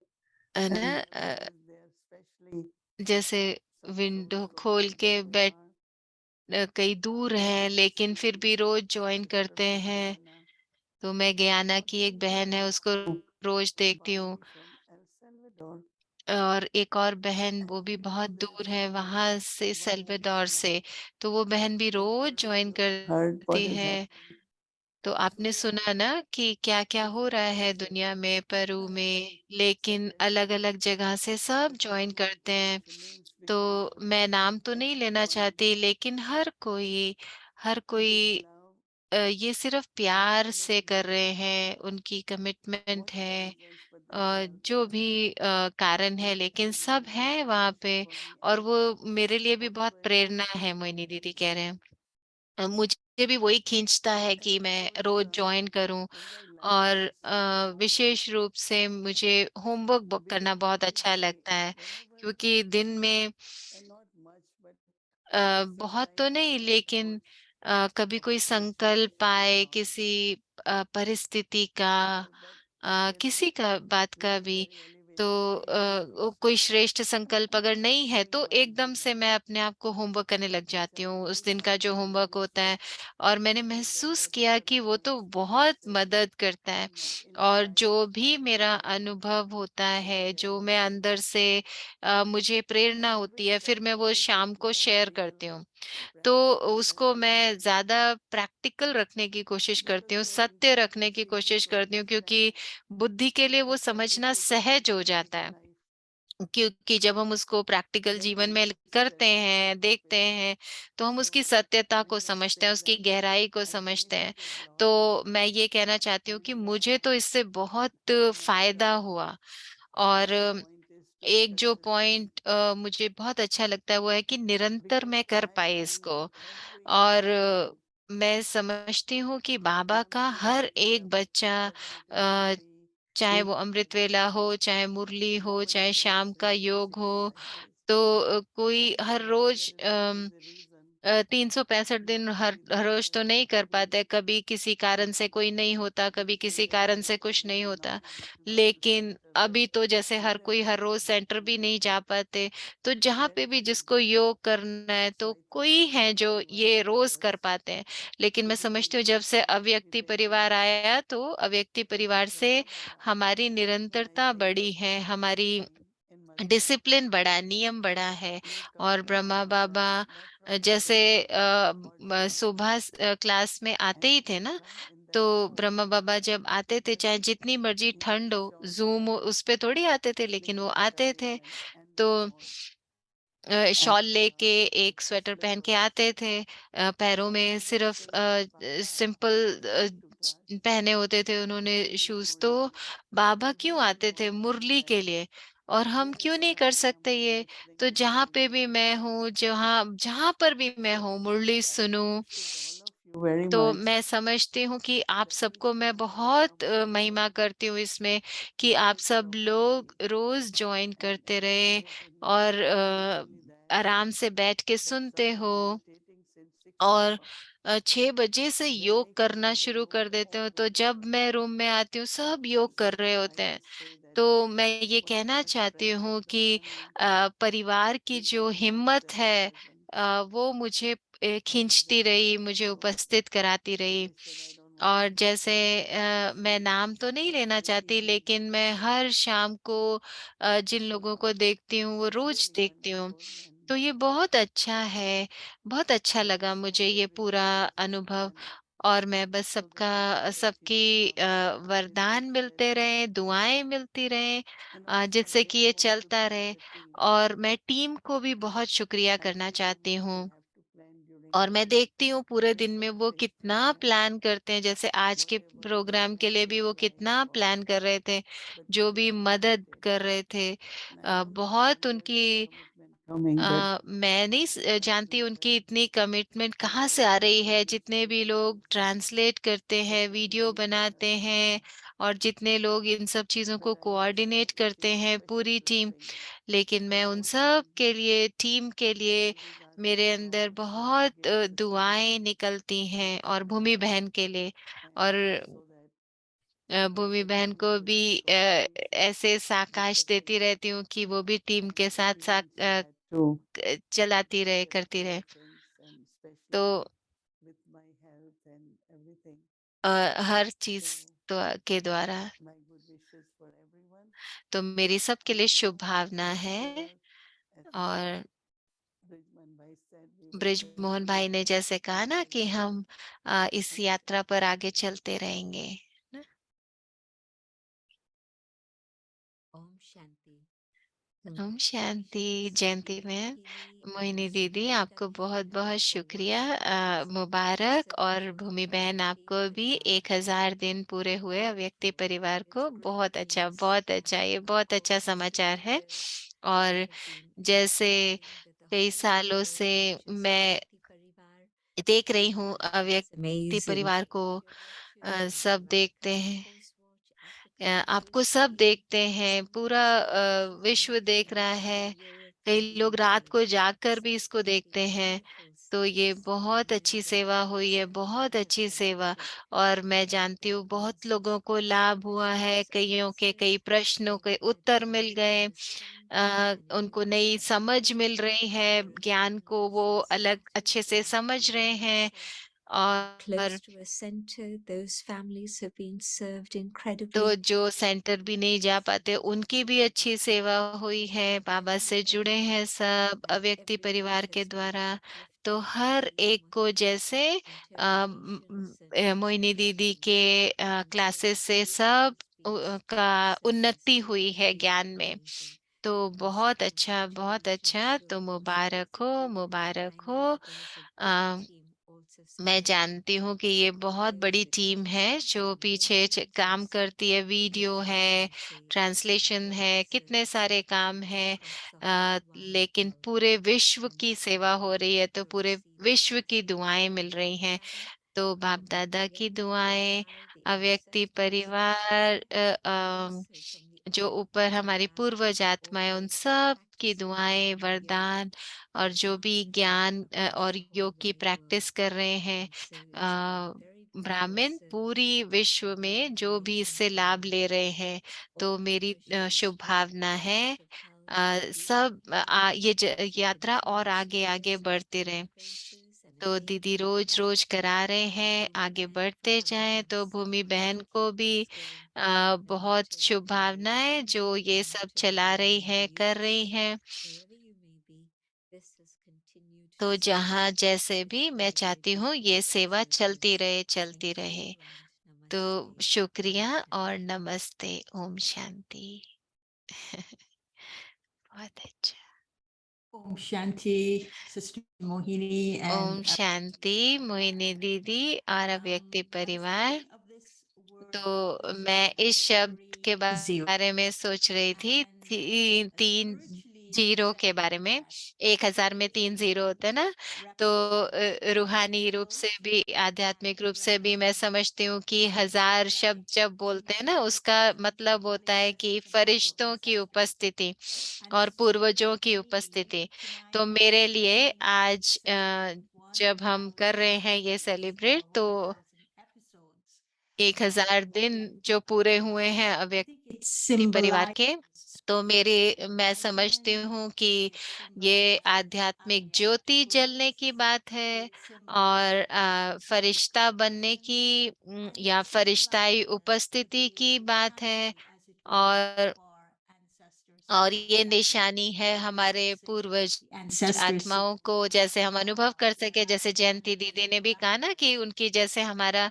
Speaker 1: है ना,
Speaker 2: and no one is there, especially
Speaker 1: जैसे विंडो खोल के बैठ कई दूर हैं लेकिन फिर भी रोज ज्वाइन करते हैं। तो मैं गयाना की एक बहन है, उसको रोज देखती हूँ,
Speaker 2: from El Salvador.
Speaker 1: और एक और बहन वो भी बहुत
Speaker 2: There is
Speaker 1: दूर है
Speaker 2: no one
Speaker 1: वहां से,
Speaker 2: one
Speaker 1: सल्वाडोर से। तो वो बहन भी रोज ज्वाइन
Speaker 2: heard what
Speaker 1: करती
Speaker 2: is
Speaker 1: है।
Speaker 2: happening.
Speaker 1: तो आपने सुना ना कि क्या क्या हो रहा है दुनिया में, पेरू में, लेकिन अलग अलग जगह से सब ज्वाइन करते हैं। तो मैं नाम तो नहीं लेना चाहती, लेकिन हर कोई ये सिर्फ प्यार से कर रहे हैं, उनकी कमिटमेंट है, जो भी कारण है, लेकिन सब हैं वहाँ पे। और वो मेरे लिए भी बहुत प्रेरणा है, मोहिनी दीदी कह रहे हैं। मुझे भी वही खींचता है कि मैं रोज ज्वाइन करूं। और विशेष रूप से मुझे होमवर्क करना बहुत अच्छा लगता है, क्योंकि दिन में
Speaker 2: Not much, but
Speaker 1: बहुत तो नहीं, लेकिन कभी कोई संकल्प आए किसी परिस्थिति का, किसी का बात का भी, तो कोई श्रेष्ठ संकल्प अगर नहीं है तो एकदम से मैं अपने आप को होमवर्क करने लग जाती हूँ उस दिन का जो होमवर्क होता है। और मैंने महसूस किया कि वो तो बहुत मदद करता है। और जो भी मेरा अनुभव होता है, जो मैं अंदर से मुझे प्रेरणा होती है, फिर मैं वो शाम को शेयर करती हूँ। तो उसको मैं ज़्यादा प्रैक्टिकल रखने की कोशिश करती हूँ, सत्य रखने की कोशिश करती हूँ, क्योंकि बुद्धि के लिए वो समझना सहज हो जाता है। क्योंकि जब हम उसको प्रैक्टिकल जीवन में करते हैं, देखते हैं, तो हम उसकी सत्यता को समझते हैं, उसकी गहराई को समझते हैं। तो मैं ये कहना चाहती हूँ कि मुझे तो इससे बहुत फ़ायदा हुआ। और एक जो पॉइंट मुझे बहुत अच्छा लगता है वो है कि निरंतर मैं कर पाई इसको। और मैं समझती हूँ कि बाबा का हर एक बच्चा, अ, चाहे वो अमृत वेला हो, चाहे मुरली हो, चाहे शाम का योग हो, तो कोई हर रोज 365 दिन हर रोज तो नहीं कर पाते, कभी किसी कारण से कोई नहीं होता, कभी किसी कारण से कुछ नहीं होता। लेकिन अभी तो जैसे हर कोई हर रोज सेंटर भी नहीं जा पाते, तो जहाँ पे भी जिसको योग करना है तो कोई है जो ये रोज कर पाते हैं। लेकिन मैं समझती हूँ जब से अव्यक्ति परिवार आया, तो अव्यक्ति परिवार से हमारी निरंतरता बढ़ी है, हमारी डिसिप्लिन बढ़ा, नियम बढ़ा है। और ब्रह्मा बाबा जैसे सुबह क्लास में आते ही थे ना, तो ब्रह्मा बाबा जब आते थे, चाहे जितनी मर्जी ठंड हो, ज़ूम उस पे थोड़ी आते थे, लेकिन वो आते थे। तो शॉल लेके एक स्वेटर पहन के आते थे, पैरों में सिर्फ सिंपल पहने होते थे उन्होंने शूज। तो बाबा क्यों आते थे? मुरली के लिए। और हम क्यों नहीं कर सकते ये? तो जहाँ पे भी मैं हूँ, जहाँ जहाँ पर भी मैं हूँ, मुरली सुनूँ,
Speaker 2: very
Speaker 1: तो
Speaker 2: much.
Speaker 1: मैं समझती हूँ कि आप सबको मैं बहुत महिमा करती हूँ इसमें कि आप सब लोग रोज़ जॉइन करते रहे और आराम से बैठ के सुनते हो और 6 बजे से योग करना शुरू कर देते हो, तो जब मैं रूम में आती हूँ, सब योग कर रहे होते हैं। तो मैं ये कहना चाहती हूँ कि परिवार की जो हिम्मत है वो मुझे खींचती रही, मुझे उपस्थित कराती रही। और जैसे मैं नाम तो नहीं लेना चाहती, लेकिन मैं हर शाम को जिन लोगों को देखती हूँ, वो रोज़ देखती हूँ। तो ये बहुत अच्छा है, बहुत अच्छा लगा मुझे ये पूरा अनुभव और मैं बस सबकी वरदान मिलते रहें, दुआएँ मिलती रहें जिससे कि ये चलता रहे और मैं टीम को भी बहुत शुक्रिया करना चाहती हूँ। और मैं देखती हूँ पूरे दिन में वो कितना प्लान करते हैं, जैसे आज के प्रोग्राम के लिए भी वो कितना प्लान कर रहे थे, जो भी मदद कर रहे थे। बहुत उनकी
Speaker 2: Coming that
Speaker 1: मैं नहीं जानती उनकी इतनी कमिटमेंट कहाँ से आ रही है, जितने भी लोग ट्रांसलेट करते हैं, वीडियो बनाते हैं और जितने लोग इन सब चीज़ों को कोऑर्डिनेट करते हैं, पूरी टीम। लेकिन मैं उन सब के लिए, टीम के लिए मेरे अंदर बहुत दुआएँ निकलती हैं और भूमि बहन के लिए और भूमि बहन को भी ऐसे साकाश देती रहती हूँ कि वो भी टीम के साथ
Speaker 2: to
Speaker 1: चलाती रहे, करती रहे। तो
Speaker 2: with my health and everything.
Speaker 1: हर चीज़ तो के द्वारा
Speaker 2: My good wishes for everyone.
Speaker 1: तो मेरी सबके लिए शुभ भावना है
Speaker 2: Together, as
Speaker 1: और
Speaker 2: Bridgman Bhai said, we will
Speaker 1: bridge Mohan
Speaker 2: continue
Speaker 1: भाई ने जैसे कहा ना कि हम इस
Speaker 2: and
Speaker 1: यात्रा पर आगे चलते रहेंगे। ना?
Speaker 5: Om Shanti.
Speaker 1: ओम शांति। जयंती में मोहिनी दीदी
Speaker 5: Shanti
Speaker 1: आपको बहुत-बहुत शुक्रिया मुबारक और भूमि बहन आपको भी 1000 दिन पूरे हुए अव्यक्ति परिवार को। बहुत अच्छा, ये बहुत अच्छा समाचार है। और जैसे कई सालों से मैं देख रही हूँ अव्यक्ति परिवार को सब देखते हैं। आपको सब देखते हैं, पूरा विश्व देख रहा है। कई लोग रात को जागकर भी इसको देखते हैं। तो ये बहुत अच्छी सेवा हुई है, बहुत अच्छी सेवा और मैं जानती हूँ बहुत लोगों को लाभ हुआ है, कइयों के कई प्रश्नों के उत्तर मिल गए। उनको नई समझ मिल रही है, ज्ञान को वो अलग अच्छे से समझ रहे हैं और
Speaker 9: Close to a center, those families have been served incredibly.
Speaker 1: तो जो सेंटर भी नहीं जा पाते उनकी भी अच्छी सेवा हुई है, बाबा से जुड़े हैं सब अव्यक्ति परिवार के द्वारा। तो हर एक को जैसे मोहिनी दीदी के क्लासेस से सब का उन्नति हुई है ज्ञान में। तो बहुत अच्छा तो मुबारक हो। अ, मैं जानती हूँ कि ये बहुत बड़ी टीम है जो पीछे काम करती है, वीडियो है, ट्रांसलेशन है, कितने सारे काम हैं लेकिन पूरे विश्व की सेवा हो रही है, तो पूरे विश्व की दुआएं मिल रही हैं। तो बाप दादा की दुआएं, अव्यक्ति परिवार जो ऊपर हमारी पूर्वज आत्माएं, उन सब की दुआएं, वरदान और जो भी ज्ञान और योग की प्रैक्टिस कर रहे हैं ब्राह्मण पूरी विश्व में जो भी इससे लाभ ले रहे हैं, तो मेरी शुभ भावना है सब यात्रा और आगे आगे बढ़ती रहे। तो दीदी रोज करा रहे हैं, आगे बढ़ते जाएं। तो भूमि बहन को भी बहुत शुभ भावनाएं जो ये सब चला रही है, कर रही है। तो जहाँ जैसे भी मैं चाहती हूँ ये सेवा चलती रहे। तो शुक्रिया और नमस्ते। ओम शांति। बहुत अच्छा।
Speaker 12: Om Shanti, Sister Mohini,
Speaker 1: Om
Speaker 12: and
Speaker 1: शांति मोहिनी दीदी और अव्यक्ति परिवार।
Speaker 12: of this word
Speaker 1: तो मैं इस शब्द के बारे में सोच रही थी, तीन जीरो के बारे में। 1000 में 3 जीरो होते हैं ना, तो रूहानी रूप से भी, आध्यात्मिक रूप से भी मैं समझती हूँ कि 1000 शब्द जब बोलते हैं ना, उसका मतलब होता है कि फरिश्तों की उपस्थिति और पूर्वजों की उपस्थिति। तो मेरे लिए आज जब हम कर रहे हैं ये सेलिब्रेट, तो 1000 दिन जो पूरे हुए हैं अव्यक्ति परिवार के, तो मैं समझती हूँ कि ये आध्यात्मिक ज्योति जलने की बात है, और फरिश्ता बनने की या फरिश्ताई उपस्थिति की बात है। और ये निशानी है हमारे पूर्वज आत्माओं को, जैसे हम अनुभव कर सके, जैसे जयंती दीदी ने भी कहा ना कि उनकी जैसे हमारा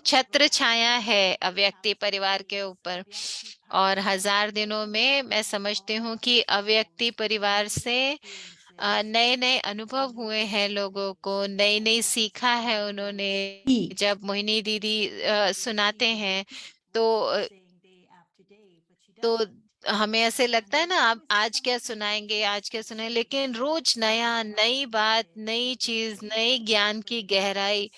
Speaker 1: छत्र छाया है अव्यक्ति परिवार के ऊपर। और 1000 दिनों में मैं समझती हूँ कि अव्यक्ति परिवार से नए नए अनुभव हुए हैं, लोगों को नई नई सीखा है उन्होंने। जब मोहिनी दीदी सुनाते हैं, तो तो हमें ऐसे लगता है ना, आप आज क्या सुनाएंगे, आज क्या सुनाएंगे, लेकिन रोज नया, नई बात, नई चीज, नई ज्ञान की गहराई,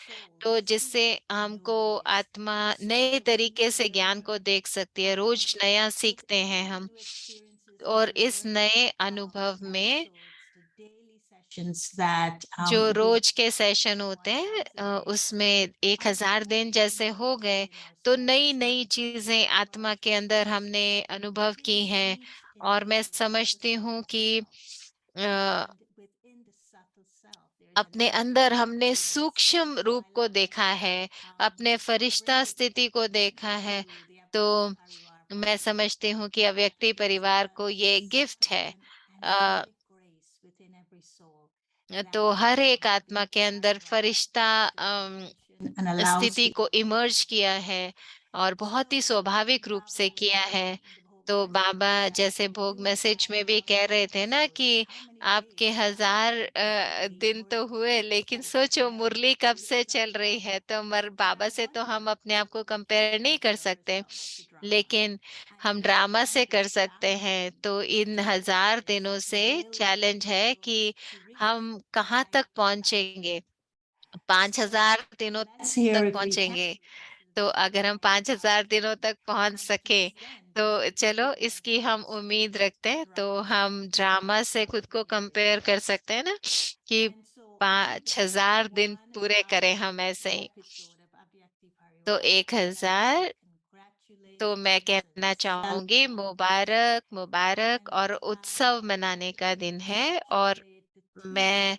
Speaker 1: तो जिससे हमको आत्मा नए तरीके से ज्ञान को देख सकती है। रोज नया सीखते हैं हम, और इस नए अनुभव में जो रोज के सेशन होते हैं, उसमें 1000 दिन जैसे हो गए, तो नई नई चीजें आत्मा के अंदर हमने अनुभव की हैं। और मैं समझती हूँ कि अपने अंदर हमने सूक्ष्म रूप को देखा है, अपने फरिश्ता स्थिति को देखा है। तो मैं समझती हूँ कि अव्यक्ति परिवार को ये गिफ्ट है। तो हर एक आत्मा के अंदर फरिश्ता स्थिति को इमर्ज किया है, और बहुत ही स्वाभाविक रूप से किया है। तो बाबा जैसे भोग मैसेज में भी कह रहे थे ना कि आपके 1000 दिन तो हुए, लेकिन सोचो मुरली कब से चल रही है। तो बाबा से तो हम अपने आप को कंपेयर नहीं कर सकते, लेकिन हम ड्रामा से कर सकते हैं। तो इन 1000 दिनों से चैलेंज है कि हम कहाँ तक पहुंचेंगे, 5000 दिनों तक पहुंचेंगे। तो अगर हम 5000 दिनों तक पहुंच सके, तो चलो इसकी हम उम्मीद रखते हैं। तो हम ड्रामा से खुद को कंपेयर कर सकते हैं ना, कि 5000 दिन पूरे करें हम ऐसे ही। तो 1000, तो मैं कहना चाहूंगी मुबारक मुबारक, और उत्सव मनाने का दिन है। और मैं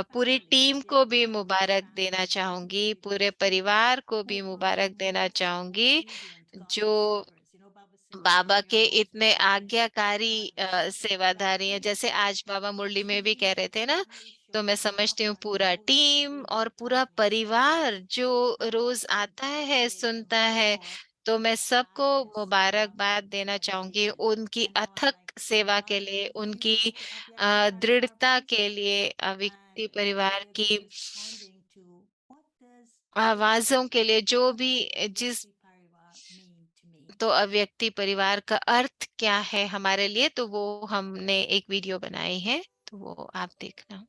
Speaker 1: पूरी टीम को भी मुबारक देना चाहूंगी, पूरे परिवार को भी मुबारक देना चाहूंगी, जो बाबा के इतने आज्ञाकारी सेवाधारी हैं। जैसे आज बाबा मुरली में भी कह रहे थे ना, तो मैं समझती हूँ पूरा टीम और पूरा परिवार जो रोज आता है, सुनता है, तो मैं सबको मुबारकबाद देना चाहूंगी उनकी अथक सेवा के लिए, उनकी दृढ़ता के लिए, अविक्ति परिवार की आवाजों के लिए, जो भी जिस तो अव्यक्ति परिवार का अर्थ क्या है हमारे लिए, तो वो हमने एक वीडियो बनाई है, तो वो आप देखना।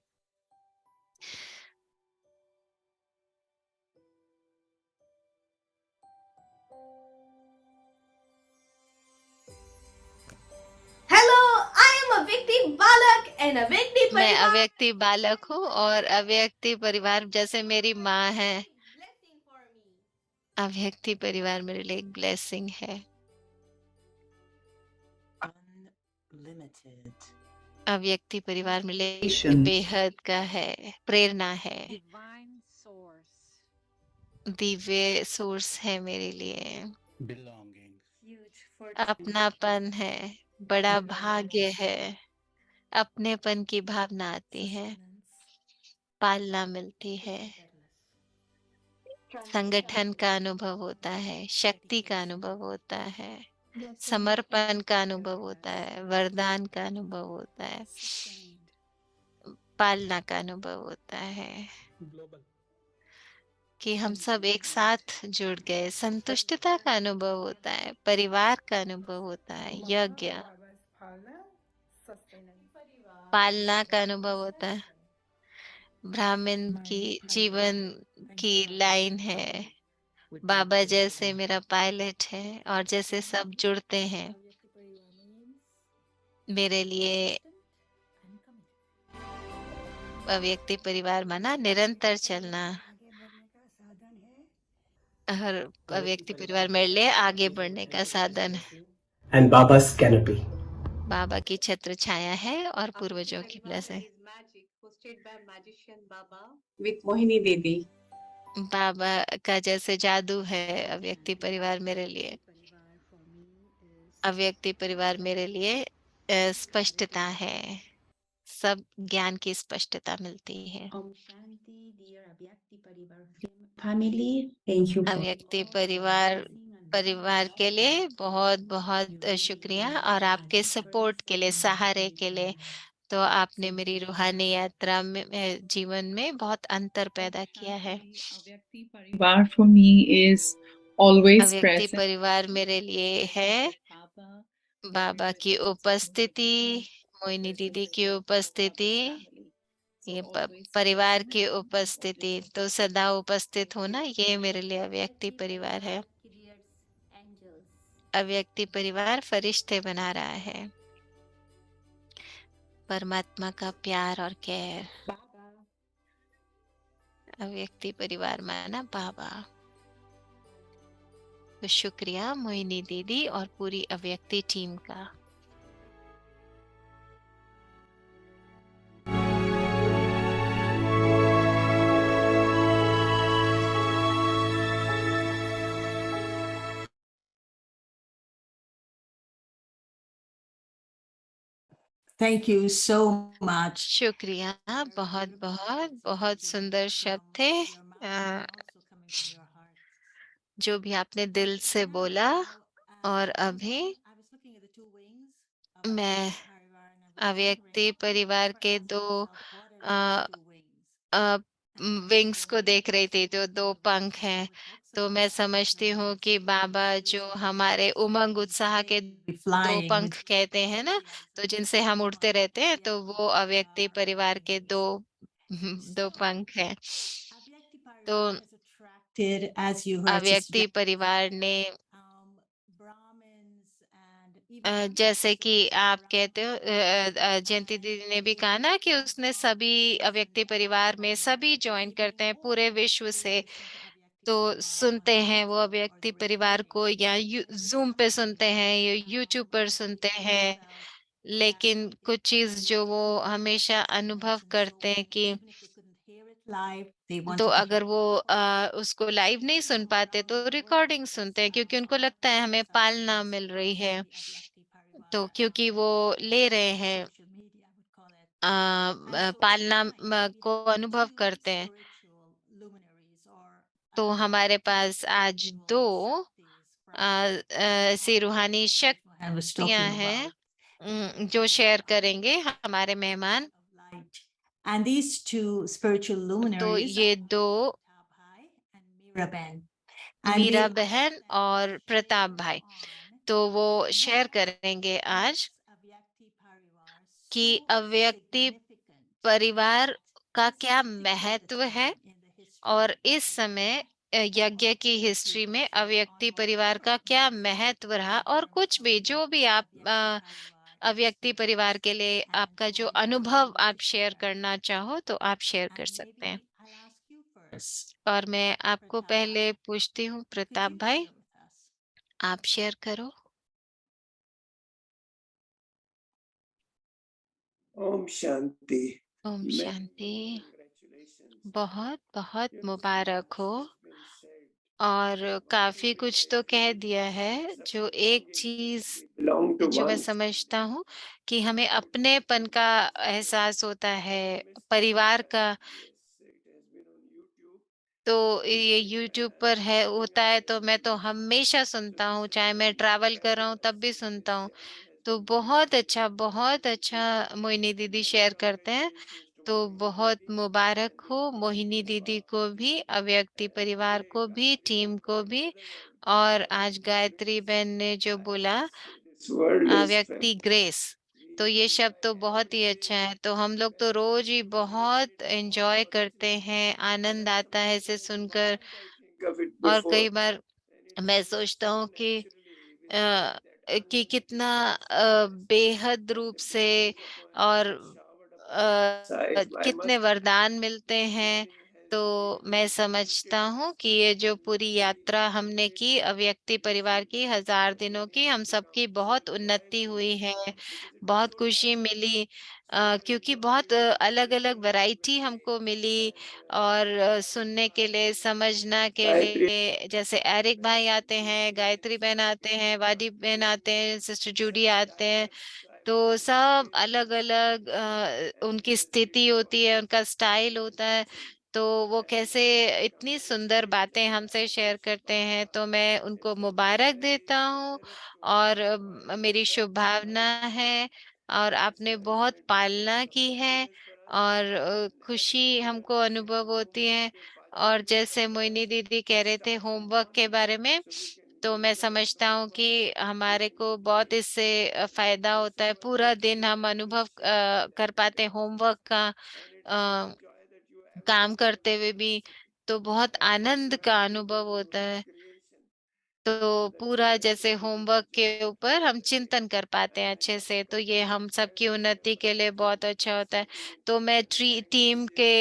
Speaker 7: Hello, I am a Vikti Balak and a Vikti
Speaker 1: मैं
Speaker 7: Parivar.
Speaker 1: अव्यक्ति बालक हूँ, और अव्यक्ति परिवार जैसे मेरी माँ है,
Speaker 7: Blessing for me.
Speaker 1: अव्यक्ति परिवार मेरे लिए एक ब्लेसिंग है।
Speaker 2: Unlimited.
Speaker 1: अव्यक्ति परिवार मेरे लिए
Speaker 2: Patience.
Speaker 1: बेहद का है, प्रेरणा है,
Speaker 5: Divine source.
Speaker 1: दिव्य सोर्स है मेरे लिए,
Speaker 10: belonging,
Speaker 5: Huge fortune.
Speaker 1: अपनापन है, बड़ा भाग्य है, अपनेपन की भावना आती है,
Speaker 5: Sustenance.
Speaker 1: पालना मिलती है, संगठन का अनुभव होता है, शक्ति का अनुभव होता है, समर्पण का अनुभव होता है, वरदान का अनुभव होता है,
Speaker 5: Sustained.
Speaker 1: पालना का अनुभव होता है।
Speaker 10: global,
Speaker 1: कि हम सब एक साथ जुड़ गए। संतुष्टता का अनुभव होता है, परिवार का अनुभव होता है, यज्ञ पालना का अनुभव होता है। ब्राह्मण की जीवन की लाइन है, बाबा जैसे मेरा पायलट है, और जैसे सब जुड़ते हैं मेरे लिए अव्यक्ति परिवार माना निरंतर चलना। हर अव्यक्ति परिवार मेरे लिए आगे बढ़ने का साधन है।
Speaker 13: And Baba's canopy.
Speaker 1: बाबा की छत्र छाया है और पूर्वजों की ब्लेसिंग।
Speaker 14: with Mohini Didi.
Speaker 1: बाबा का जैसे जादू है अव्यक्ति परिवार मेरे लिए। अव्यक्ति परिवार मेरे लिए स्पष्टता है, सब ज्ञान की स्पष्टता मिलती है।
Speaker 14: Om Shanti, dear Abhyakti Parivar family. Thank you for
Speaker 1: अव्यक्ति परिवार के लिए बहुत बहुत शुक्रिया, और आपके सपोर्ट के लिए, सहारे के लिए। तो आपने मेरी रूहानी यात्रा में जीवन में बहुत अंतर पैदा किया है।
Speaker 14: Parivar for me is always
Speaker 1: अव्यक्ति
Speaker 14: present.
Speaker 1: परिवार मेरे लिए है बाबा की उपस्थिति, मोहिनी दीदी की उपस्थिति, ये परिवार की उपस्थिति, तो सदा उपस्थित होना, ये मेरे लिए अव्यक्ति परिवार है। अव्यक्ति परिवार फरिश्ते बना रहा है, परमात्मा का प्यार और केयर। अव्यक्ति परिवार माना बाबा। तो शुक्रिया मोहिनी दीदी और पूरी अव्यक्ति टीम का।
Speaker 12: Thank you so much.
Speaker 1: शुक्रिया, बहुत बहुत बहुत सुंदर शब्द थे, जो भी आपने दिल से बोला। और अभी मैं अव्यक्ति परिवार के दो विंग्स को देख रही थी, जो दो पंख हैं। तो मैं समझती हूँ कि बाबा जो हमारे उमंग उत्साह के दो पंख कहते हैं ना, तो जिनसे हम उड़ते रहते हैं, तो वो अव्यक्ति परिवार के दो पंख हैं। तो अव्यक्ति परिवार ने जैसे कि आप कहते हो, जयंती दीदी ने भी कहा ना कि उसने सभी अव्यक्ति परिवार में सभी ज्वाइन करते हैं पूरे विश्व से, तो सुनते हैं वो अव्यक्ति परिवार को, या जूम पे सुनते हैं या यूट्यूब पर सुनते हैं। लेकिन कुछ चीज जो वो हमेशा अनुभव करते हैं कि तो अगर वो उसको लाइव नहीं सुन पाते तो रिकॉर्डिंग सुनते हैं, क्योंकि उनको लगता है हमें पालना मिल रही है। तो क्योंकि वो ले रहे हैं पालना को अनुभव करते हैं। तो हमारे पास आज दो ऐसी रूहानी शक्तियां हैं जो शेयर करेंगे हमारे मेहमान।
Speaker 12: And these two spiritual
Speaker 1: तो
Speaker 12: luminaries
Speaker 1: ये दो मीरा बहन और प्रताप भाई, तो वो शेयर करेंगे आज कि अव्यक्ति परिवार का क्या महत्व है, और इस समय यज्ञ की हिस्ट्री में अव्यक्ति परिवार का क्या महत्व रहा, और कुछ भी जो भी आप अव्यक्ति परिवार के लिए आपका जो अनुभव आप शेयर करना चाहो तो आप शेयर कर सकते हैं। और मैं आपको पहले पूछती हूँ प्रताप भाई, आप शेयर करो।
Speaker 13: Om Shanti.
Speaker 1: ओम शांति। बहुत बहुत मुबारक हो। और काफी कुछ तो कह दिया है। जो एक चीज जो मैं समझता हूँ कि हमें अपनेपन का एहसास होता है, परिवार का। तो ये YouTube पर है होता है, तो मैं तो हमेशा सुनता हूँ, चाहे मैं ट्रैवल कर रहा हूँ तब भी सुनता हूँ। तो बहुत अच्छा मोहिनी दीदी शेयर करते हैं। तो बहुत मुबारक हो मोहिनी दीदी को भी, अव्यक्ति परिवार को भी, टीम को भी। और आज गायत्री बहन ने जो बोला व्यक्ति ग्रेस, तो ये शब्द तो बहुत ही अच्छा है। तो हम लोग तो रोज ही बहुत एंजॉय करते हैं, आनंद आता है इसे सुनकर। और कई बार मैं सोचता हूँ कि कितना बेहद रूप से और कितने वरदान मिलते हैं। तो मैं समझता हूँ कि ये जो पूरी यात्रा हमने की अव्यक्ति परिवार की 1000 दिनों की, हम सबकी बहुत उन्नति हुई है, बहुत खुशी मिली। क्योंकि बहुत अलग-अलग वैरायटी हमको मिली और सुनने के लिए, समझना के लिए। जैसे एरिक भाई आते हैं, गायत्री बहन आते हैं, वादी बहन आते हैं, सिस्टर जूडी आते हैं। तो सब अलग-अलग उनकी स्थिति होती है, उनका स्टाइल होता है। तो वो कैसे इतनी सुंदर बातें हमसे शेयर करते हैं, तो मैं उनको मुबारक देता हूँ और मेरी शुभकामना है। और आपने बहुत पालना की है और खुशी हमको अनुभव होती है। और जैसे मोहिनी दीदी कह रहे थे होमवर्क के बारे में, तो मैं समझता हूँ कि हमारे को बहुत इससे फायदा होता है। पूरा दिन हम अनुभव कर पाते हैं होमवर्क का, काम करते हुए भी, तो बहुत आनंद का अनुभव होता है। तो पूरा जैसे होमवर्क के ऊपर हम चिंतन कर पाते हैं अच्छे से, तो ये हम सबकी उन्नति के लिए बहुत अच्छा होता है। तो मैं टीम के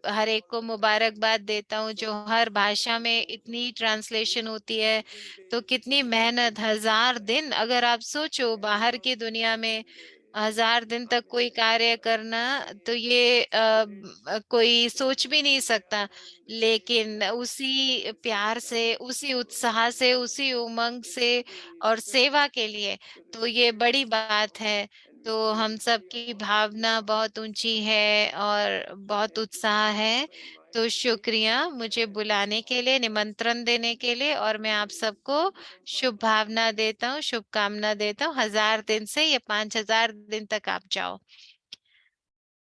Speaker 1: हर एक को मुबारकबाद देता हूँ, जो हर भाषा में इतनी ट्रांसलेशन होती है। तो कितनी मेहनत, 1000 दिन, अगर आप सोचो बाहर की दुनिया में 1000 दिन तक कोई कार्य करना, तो ये कोई सोच भी नहीं सकता। लेकिन उसी प्यार से, उसी उत्साह से, उसी उमंग से और सेवा के लिए, तो ये बड़ी बात है। तो हम सबकी भावना बहुत ऊंची है और बहुत उत्साह है। तो शुक्रिया मुझे बुलाने के लिए, निमंत्रण देने के लिए। और मैं आप सबको शुभ भावना देता हूँ, शुभकामना देता हूँ। 1000 दिन से ये 5000 दिन तक आप जाओ।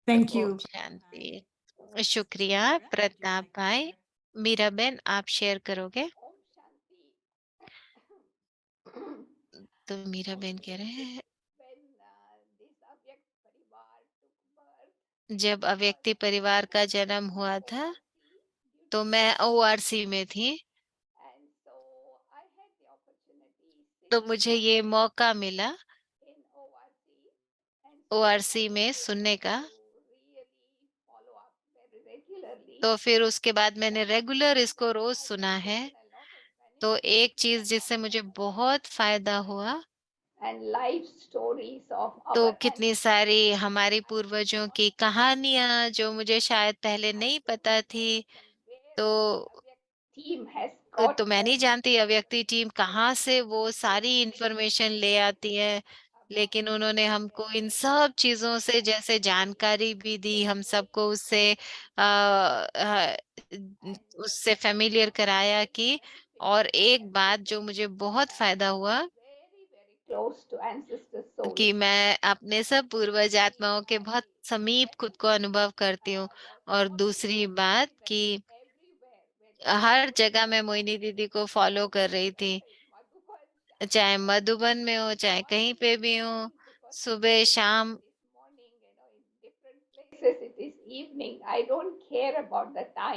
Speaker 12: Thank
Speaker 1: Om
Speaker 12: you.
Speaker 1: शांति। शुक्रिया प्रताप भाई। मीरा बहन आप शेयर करोगे? तो मीरा बहन कह रहे हैं जब अव्यक्ति परिवार का जन्म हुआ था, तो मैं ओआरसी में थी। तो मुझे ये मौका मिला ओआरसी में सुनने का। तो फिर उसके बाद मैंने रेगुलर इसको रोज सुना है। तो एक चीज जिससे मुझे बहुत फायदा हुआ, तो कितनी सारी हमारी पूर्वजों की कहानियां जो मुझे शायद पहले नहीं पता थी। तो तो मैं नहीं जानती अव्यक्ति टीम कहाँ से वो सारी इंफॉर्मेशन ले आती है। लेकिन उन्होंने हमको इन सब चीजों से जैसे जानकारी भी दी, हम सबको उससे फेमिलियर कराया कि। और एक बात जो मुझे बहुत फायदा हुआ कि मैं अपने सब पूर्वज आत्माओं के बहुत समीप खुद को अनुभव करती हूँ। और दूसरी बात कि हर जगह मैं मोहिनी दीदी को फॉलो कर रही थी, चाहे मधुबन में हो, चाहे कहीं पे भी हो, सुबह शाम।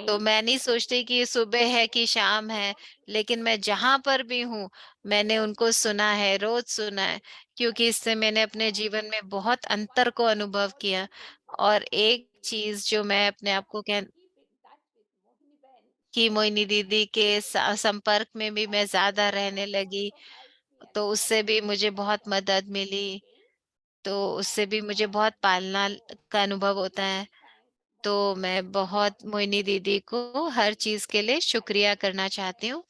Speaker 1: तो मैं नहीं सोचती कि ये सुबह है कि शाम है, लेकिन मैं जहां पर भी हूँ, मैंने उनको सुना है, रोज सुना है। क्योंकि इससे मैंने अपने जीवन में बहुत अंतर को अनुभव किया। और एक चीज जो मैं अपने आप को कह कि मोहिनी दीदी के संपर्क में भी मैं ज्यादा रहने लगी, तो उससे भी मुझे बहुत मदद मिली। तो उससे भी मुझे बहुत पालना का अनुभव होता है। तो मैं बहुत मोहिनी दीदी को हर चीज के लिए शुक्रिया करना चाहती हूँ,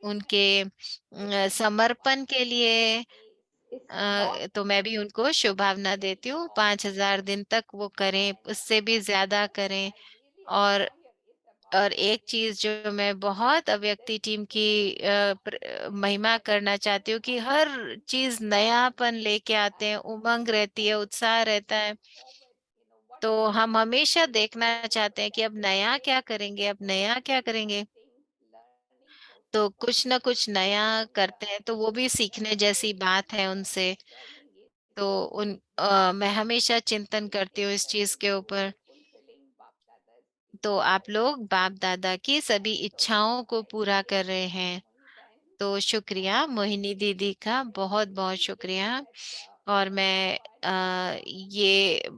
Speaker 1: उनके समर्पण के लिए। तो मैं भी उनको शुभकामना देती हूँ, 5000 दिन तक वो करें, उससे भी ज्यादा करें। और एक चीज जो मैं बहुत अव्यक्ति टीम की महिमा करना चाहती हूँ कि हर चीज नयापन लेके आते हैं, उमंग रहती है, उत्साह रहता है। तो हम हमेशा देखना चाहते हैं कि अब नया क्या करेंगे, अब नया क्या करेंगे। तो कुछ ना कुछ नया करते हैं, तो वो भी सीखने जैसी बात है उनसे। तो मैं हमेशा चिंतन करती हूँ इस चीज के ऊपर। तो आप लोग बाप दादा की सभी इच्छाओं को पूरा कर रहे हैं, तो शुक्रिया मोहिनी दीदी का, बहुत बहुत शुक्रिया। और ये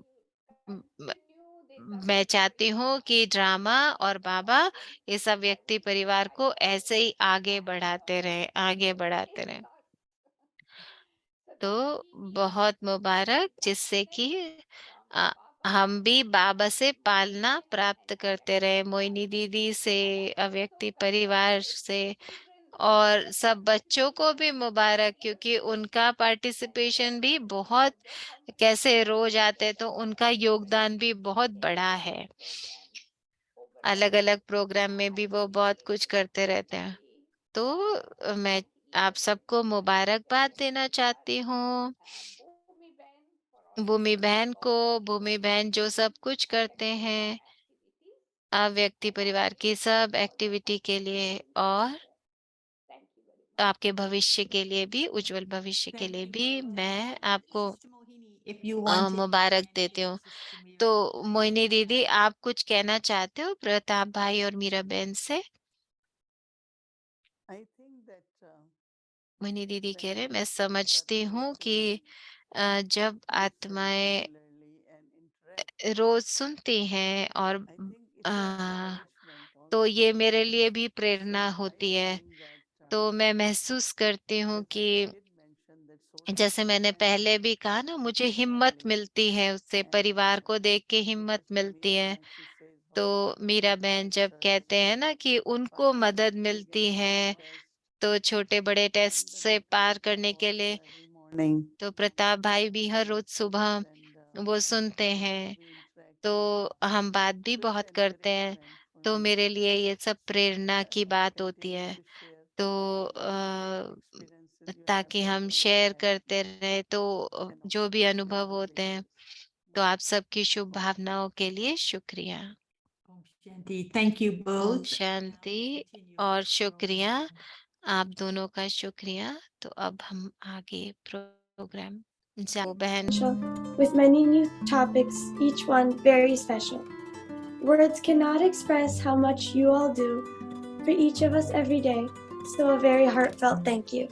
Speaker 1: म- म- मैं चाहती हूँ कि ड्रामा और बाबा इस व्यक्ति परिवार को ऐसे ही आगे बढ़ाते रहे, आगे बढ़ाते रहे। तो बहुत मुबारक, जिससे कि अ, हम भी बाबा से पालना प्राप्त करते रहे, मोहिनी दीदी से, अव्यक्ति परिवार से। और सब बच्चों को भी मुबारक, क्योंकि उनका पार्टिसिपेशन भी बहुत, कैसे रोज आते तो उनका योगदान भी बहुत बड़ा है। अलग अलग प्रोग्राम में भी वो बहुत कुछ करते रहते हैं। तो मैं आप सबको मुबारकबाद देना चाहती हूँ। भूमि बहन को, भूमि बहन जो सब कुछ करते हैं व्यक्ति परिवार की सब एक्टिविटी के लिए, और आपके भविष्य के लिए भी, उज्जवल भविष्य के लिए भी मैं आपको
Speaker 12: If you want to
Speaker 1: मुबारक देती हूँ। तो मोहिनी दीदी, आप कुछ कहना चाहते हो प्रताप भाई और मीरा बहन से?
Speaker 2: I think that
Speaker 1: मोहिनी दीदी कह रहे, मैं समझती हूँ कि जब आत्माएं
Speaker 2: regularly and interact,
Speaker 1: रोज सुनती हैं और
Speaker 2: I think it's an encouragement
Speaker 1: तो
Speaker 2: also.
Speaker 1: ये मेरे लिए भी प्रेरणा
Speaker 2: So I
Speaker 1: होती है।
Speaker 2: think that
Speaker 1: तो मैं महसूस करती हूँ
Speaker 2: that
Speaker 1: कि
Speaker 2: as I did mention that social
Speaker 1: जैसे मैंने
Speaker 2: media
Speaker 1: पहले भी कहा ना, मुझे हिम्मत मिलती है उससे,
Speaker 2: and
Speaker 1: परिवार को देख के हिम्मत
Speaker 2: especially
Speaker 1: मिलती है।
Speaker 2: when she says
Speaker 1: तो
Speaker 2: how much
Speaker 1: मीरा
Speaker 2: she
Speaker 1: बहन जब
Speaker 2: helps us
Speaker 1: कहते हैं ना कि उनको मदद मिलती है, तो छोटे बड़े टेस्ट से पार करने के लिए,
Speaker 2: every morning
Speaker 1: तो प्रताप भाई भी हर रोज सुबह
Speaker 2: and
Speaker 1: वो सुनते हैं।
Speaker 2: we interact
Speaker 1: तो
Speaker 2: a lot.
Speaker 1: हम बात भी
Speaker 2: So it's
Speaker 1: बहुत करते हैं।
Speaker 2: encouragement for
Speaker 1: तो
Speaker 2: me
Speaker 1: मेरे लिए ये सब प्रेरणा की
Speaker 2: to
Speaker 1: बात होती
Speaker 2: continue
Speaker 1: है।
Speaker 2: to share
Speaker 1: तो
Speaker 2: experiences you have
Speaker 1: ताकि हम
Speaker 2: personally
Speaker 1: शेयर
Speaker 2: had
Speaker 1: करते रहे, तो
Speaker 2: and
Speaker 1: जो
Speaker 2: also
Speaker 1: भी
Speaker 2: to share
Speaker 1: अनुभव
Speaker 2: our
Speaker 1: होते हैं।
Speaker 2: wishes.
Speaker 1: तो आप सबकी शुभ भावनाओं के लिए शुक्रिया।
Speaker 12: Om Shanti. Thank you
Speaker 1: Om
Speaker 12: both.
Speaker 1: Shanti
Speaker 12: Continue
Speaker 1: और
Speaker 12: with the
Speaker 1: शुक्रिया,
Speaker 12: program.
Speaker 1: आप दोनों का शुक्रिया। तो अब हम आगे प्रोग्राम जाओ बहन।
Speaker 8: With many new topics, each one very special. Words cannot express how much you all do for each of us every day, so a very heartfelt thank you.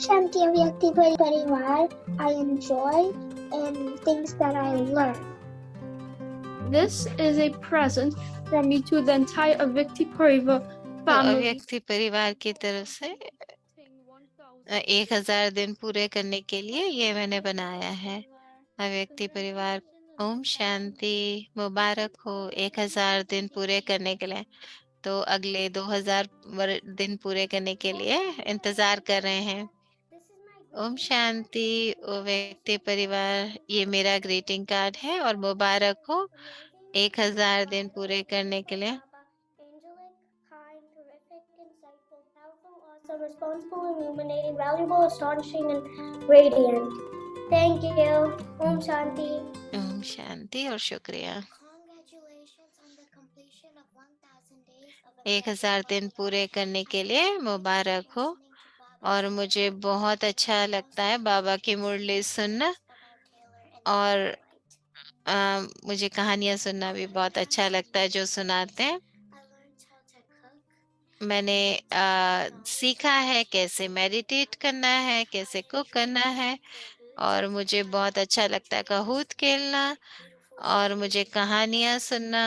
Speaker 3: Shanti Avyakti Parivar, I enjoy and things that I learn.
Speaker 8: This is a present from me to the entire Avyakti Parivar
Speaker 1: तो
Speaker 8: family.
Speaker 1: अव्यक्ति परिवार की तरफ से 1000 दिन पूरे करने के लिए ये मैंने बनाया है। अव्यक्ति परिवार, ओम शांति, मुबारक हो 1000 दिन पूरे करने के लिए। तो अगले 2000 दिन पूरे करने के लिए इंतजार कर रहे हैं। ओम शांति, ओ व्यक्ति परिवार, ये मेरा ग्रीटिंग कार्ड है और मुबारक हो 1000 दिन पूरे करने के लिए।
Speaker 3: Angelic, kind, terrific, insightful, powerful, awesome, responsible, illuminating, valuable, astonishing, and radiant. Thank you. Om Shanti.
Speaker 1: Om Shanti और शुक्रिया।
Speaker 3: Congratulations on the completion of 1000 days of
Speaker 1: 1000 दिन पूरे करने के लिए मुबारक हो। और मुझे बहुत अच्छा लगता है बाबा की मुरली सुनना, और मुझे कहानियां सुनना भी बहुत अच्छा लगता है जो सुनाते हैं। मैंने सीखा है कैसे मेडिटेट करना है, कैसे कुक करना है, और मुझे बहुत अच्छा लगता है कहूत खेलना, और मुझे कहानियां सुनना,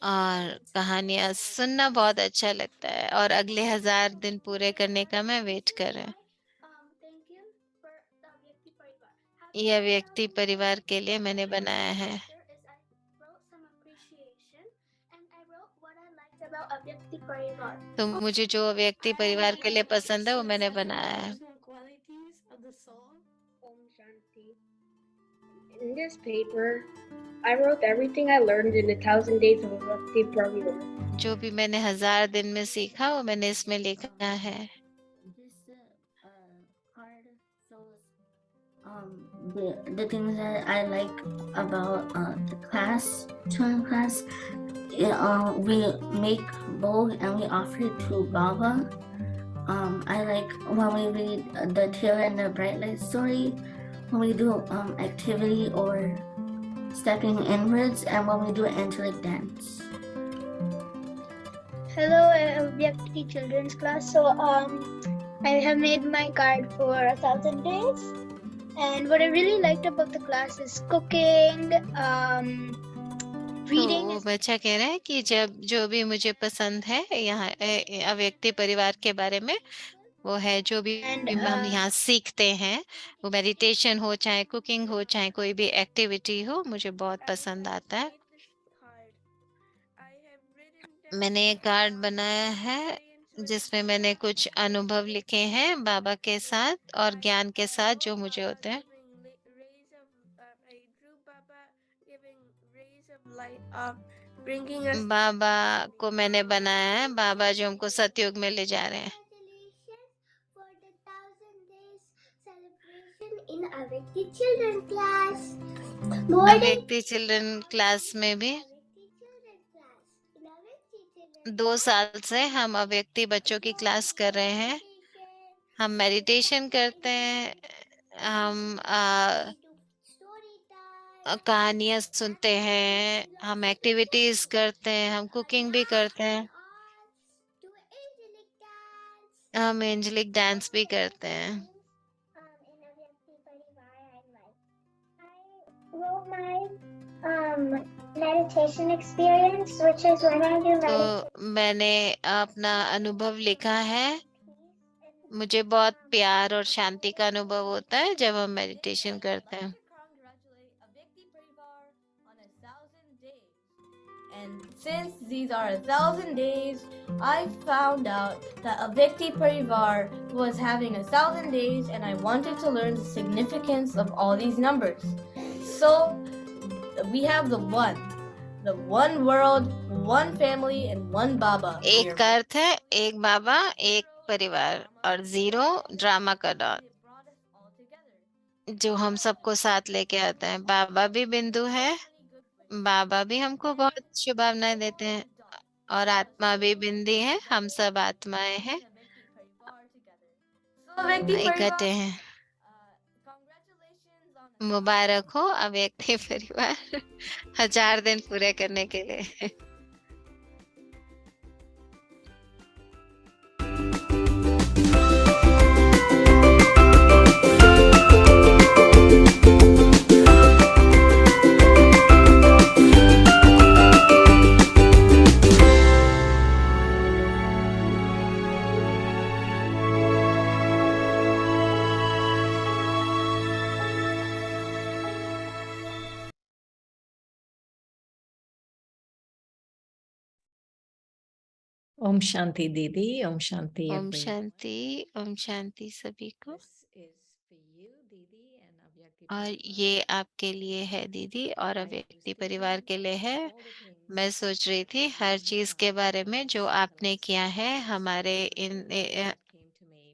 Speaker 1: और कहानियां सुनना बहुत अच्छा लगता है। और अगले 1000 दिन पूरे करने का मैं वेट कर रहा हूँ। यह व्यक्ति परिवार के लिए मैंने बनाया है। तो मुझे जो व्यक्ति परिवार के लिए पसंद है वो मैंने बनाया है।
Speaker 12: Qualities of the soul.
Speaker 8: Om Shanti. In this paper, I wrote everything I learned in 1000 days of Avyakti Parivar.
Speaker 1: जो भी मैंने 1000 दिन में सीखा वो मैंने इसमें लिखा है।
Speaker 14: This card shows the things that I like about the class, Chun class, we make bowl and we offer it to Baba. I like when we read the Taylor and the Bright Light story, when we do activity or stepping inwards, and when we do angelic dance.
Speaker 3: Hello, Vyakti Children's Class. So, I have made my card for 1,000 days, and what I really liked about the class is cooking, reading.
Speaker 1: तो बच्चा कह रहा है कि जब जो भी मुझे पसंद है यहाँ अव्यक्ति परिवार के बारे में, वो है जो भी हम यहाँ सीखते हैं, वो मेडिटेशन हो, चाहे कुकिंग हो, चाहे कोई भी एक्टिविटी हो, मुझे बहुत पसंद आता है। मैंने एक कार्ड बनाया है जिसमें मैंने कुछ अनुभव लिखे हैं बाबा के साथ और ज्ञान के साथ जो मुझे होते हैं। बाबा को मैंने बनाया है, बाबा जो हमको सतयुग में ले जा रहे हैं।
Speaker 3: In Avyakti Children Class.
Speaker 1: Avyakti children class में भी 2 साल से हम अव्यक्ति बच्चों की क्लास कर रहे हैं। हम मेडिटेशन करते हैं, हम कहानियाँ सुनते हैं, हम एक्टिविटीज करते हैं, हम कुकिंग भी करते हैं, हम एंजेलिक डांस भी करते हैं।
Speaker 3: Wrote my meditation experience, which is when I do meditation.
Speaker 1: तो मैंने अपना अनुभव लिखा है। मुझे बहुत प्यार और शांति का अनुभव होता है जब हम मेडिटेशन करते हैं।
Speaker 7: And since these are 1,000 days, I found out that Avyakti Parivar was having 1,000 days, and I wanted to learn the significance of all these numbers. So we have the one world, one family, and one Baba.
Speaker 1: एक का अर्थ है एक बाबा, एक परिवार, और 0 drama का don जो हम सबको साथ लेके आता है। बाबा भी बिंदु है, बाबा भी हमको बहुत शुभकामनाएं देते हैं, और आत्मा भी बिंदी है, हम सब आत्माएं हैं, इकट्ठे हैं। मुबारक हो अव्यक्ति परिवार 1000 दिन पूरे करने के लिए।
Speaker 9: Om Shanti Didi, Om Shanti.
Speaker 1: Om Shanti, Om Shanti सभी को। और ये आपके लिए है दीदी, और अव्यक्ति परिवार के लिए है। मैं सोच रही थी हर चीज के बारे में जो आपने किया है हमारे इन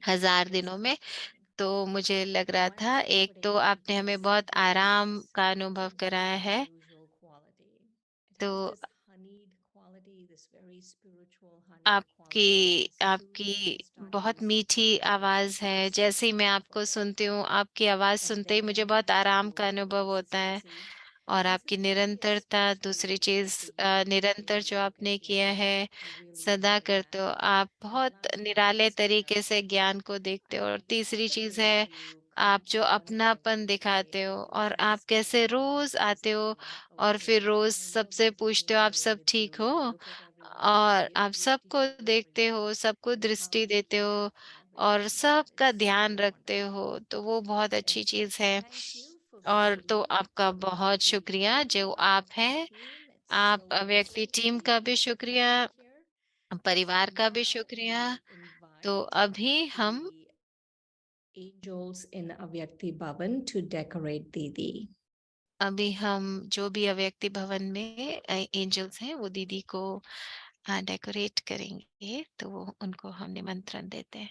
Speaker 1: 1000 दिनों में, तो मुझे लग रहा था एक तो आपने हमें बहुत आराम का अनुभव कराया है, तो आपकी बहुत मीठी आवाज है। जैसे ही मैं आपको सुनती हूँ, आपकी आवाज सुनते ही मुझे बहुत आराम का अनुभव होता है। और आपकी निरंतरता, दूसरी चीज निरंतर जो आपने किया है, सदा करते हो, आप बहुत निराले तरीके से ज्ञान को देखते हो। और तीसरी चीज है आप जो अपनापन दिखाते हो, और आप कैसे रोज आते हो और फिर रोज सबसे पूछते हो आप सब ठीक हो, और आप सबको देखते हो, सबको दृष्टि देते हो, और सबका ध्यान रखते हो, तो वो बहुत अच्छी चीज है। और तो आपका बहुत शुक्रिया जो आप हैं। आप व्यक्ति टीम का भी शुक्रिया, परिवार का भी शुक्रिया। तो अभी हम
Speaker 9: Angels in Avyakti Bhavan to decorate Didi.
Speaker 1: अभी हम जो भी अव्यक्ति भवन में एंजल्स हैं वो दीदी को डेकोरेट करेंगे, तो उनको हम निमंत्रण देते हैं।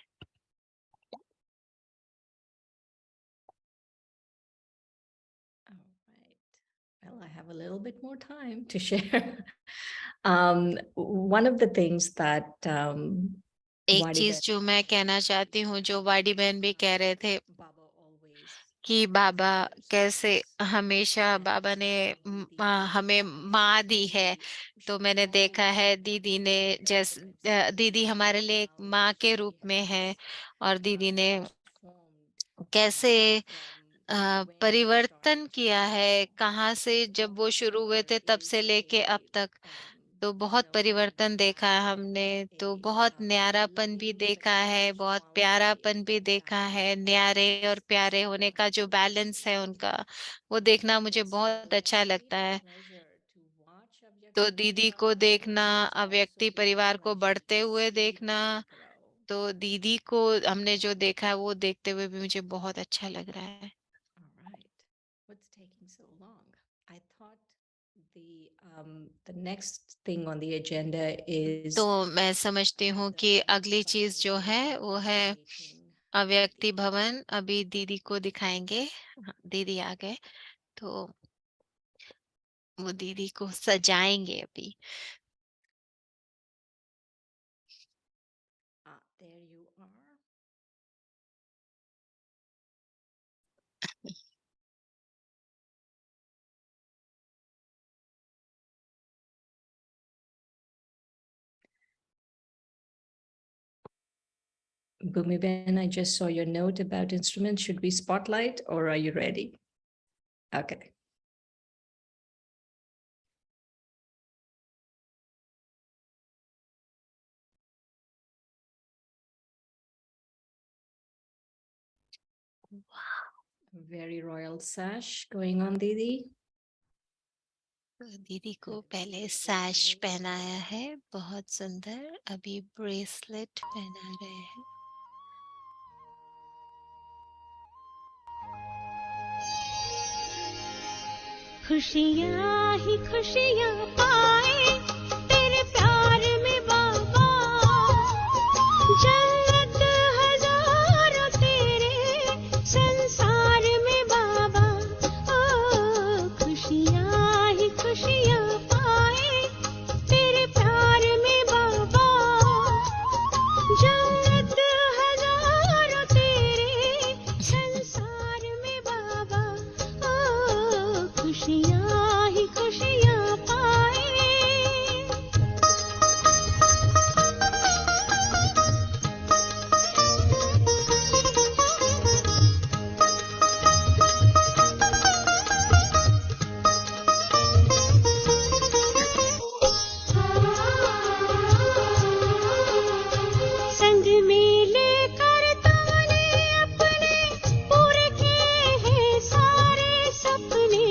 Speaker 15: I have a little bit more time to share. One of the things that
Speaker 1: एक
Speaker 15: Wadi
Speaker 1: चीज
Speaker 15: Behen
Speaker 1: जो मैं कहना चाहती हूँ, जो वाडी बहन भी कह रहे थे कि बाबा कैसे हमेशा बाबा ने हमें माँ दी है। तो मैंने देखा है दीदी ने दीदी हमारे लिए एक माँ के रूप में है, और दीदी ने कैसे परिवर्तन किया है, कहाँ से जब वो शुरू हुए थे तब से लेके अब तक, तो बहुत परिवर्तन देखा है हमने। तो बहुत न्यारापन भी देखा है, बहुत प्यारापन भी देखा है। न्यारे और प्यारे होने का जो बैलेंस है उनका, वो देखना मुझे बहुत अच्छा लगता है। तो दीदी को देखना, अव्यक्ति परिवार को बढ़ते हुए देखना, तो दीदी को हमने जो देखा है वो देखते हुए भी मुझे बहुत अच्छा लग रहा है।
Speaker 15: What's taking so long? I thought the next thing on the agenda is
Speaker 1: तो मैं समझती हूँ कि अगली चीज जो है वो है अव्यक्ति भवन। अभी दीदी को दिखाएंगे। हाँ, दीदी आ गए, तो वो दीदी को सजाएंगे अभी।
Speaker 15: there you are. Bhumi Ben, I just saw your note about instruments. Should we spotlight or are you ready? Okay. Wow. Very royal sash going on, Didi.
Speaker 1: दीदी को पहले सैश पहनाया है, बहुत सुंदर। अभी ब्रेसलेट पहना रहे हैं।
Speaker 16: खुशियाँ ही खुशियाँ पाए तेरे प्यार में बाबा, जन्नत हजारों तेरे संसार में बाबा। ओ खुशियाँ ही खुशियाँ पाए तेरे प्यार में बाबा, जन्नत हजारों तेरे संसार में बाबा। ओ खुशियाँ ही खुशियाँ पाए। संग में लेकर तुमने अपने पूरे किए हैं सारे सपने।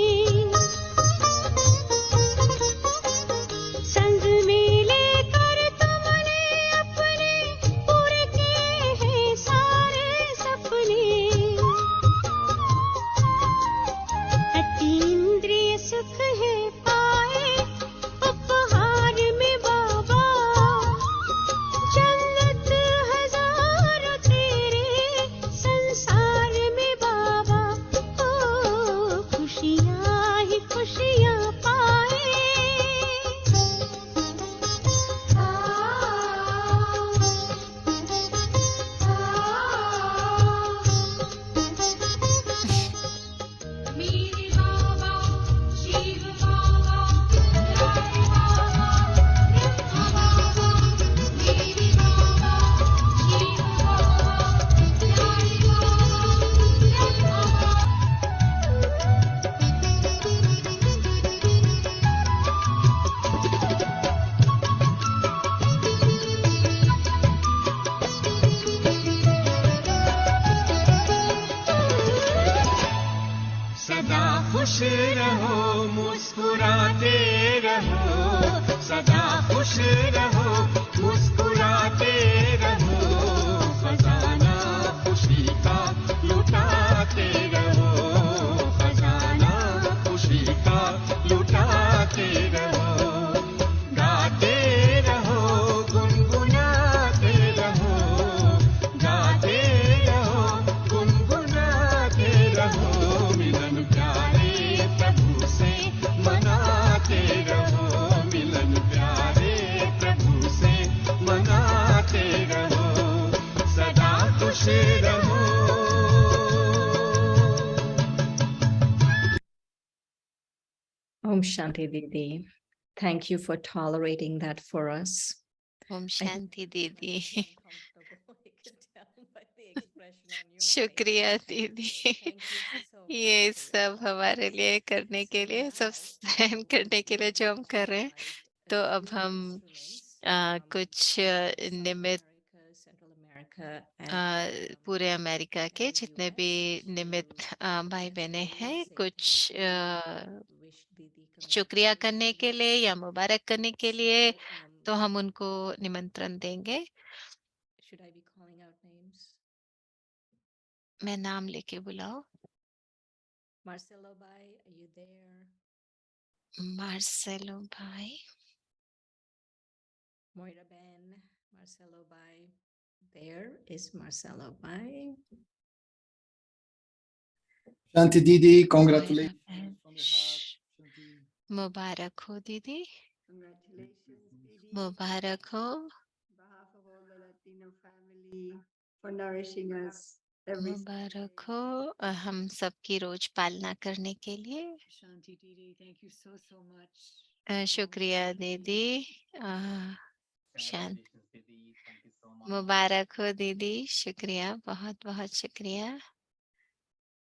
Speaker 16: संग में लेकर तुमने अपने पूरे किए हैं सारे सपने। अतीन्द्रिय सुख है पाए उपहार में बाबा, जन्नत हजारों तेरे संसार में बाबा। ओ खुशियाँ ही खुशियाँ पाए। मेरे बाबा शिव बाबा, मेरे बाबा ब्रह्मा बाबा, मेरे बाबा शिव बाबा, मेरे बाबा ब्रह्मा बाबा।
Speaker 17: सदा खुश रहो, मुस्कुराते रहो, सदा खुश रहो, मुस्कुराते रहो, खजाना खुशी का लुटाते रहो, खजाना खुशी का लुटाते रहो। गाते रहो, गुनगुनाते रहो, गाते रहो, गुनगुनाते रहो। मिलन प्यारे प्रभु से खुश रहो।
Speaker 15: Om Shanti Didi. Thank you for tolerating that for us.
Speaker 1: Om
Speaker 15: I
Speaker 1: शांति दीदी।
Speaker 15: uncomfortable, I can tell by the expression on your face.
Speaker 1: शुक्रिया दीदी,
Speaker 15: Thank you so
Speaker 1: ये
Speaker 15: much for
Speaker 1: सब हमारे लिए करने के लिए, सब सहन करने के लिए जो हम कर रहे हैं। तो अब हम कुछ निमित्त
Speaker 15: Central America
Speaker 1: पूरे अमेरिका के जितने भी निमित्त भाई बहने हैं, कुछ शुक्रिया करने के लिए या मुबारक करने के लिए, तो हम उनको निमंत्रण देंगे।
Speaker 15: Should I be calling out names?
Speaker 1: मैं नाम लेके बुलाओ।
Speaker 15: Marcelo Bai, are you there?
Speaker 1: Marcelo भाई,
Speaker 15: Moira Ben, Marcelo Bai. There is Marcelo Bai.
Speaker 18: Shanti Didi,
Speaker 1: Moira
Speaker 18: congratulations
Speaker 1: बहन,
Speaker 18: from the heart. Shanti.
Speaker 1: मुबारक हो दीदी,
Speaker 19: Congratulations, Didi,
Speaker 1: मुबारक हो।
Speaker 19: on behalf of all the Latino family for nourishing us every
Speaker 1: मुबारक हो हम सबकी रोज पालना करने के लिए।
Speaker 19: Shanti Didi, thank you so much.
Speaker 1: शुक्रिया दीदी। शांत मुबारक हो दीदी, शुक्रिया, बहुत बहुत शुक्रिया।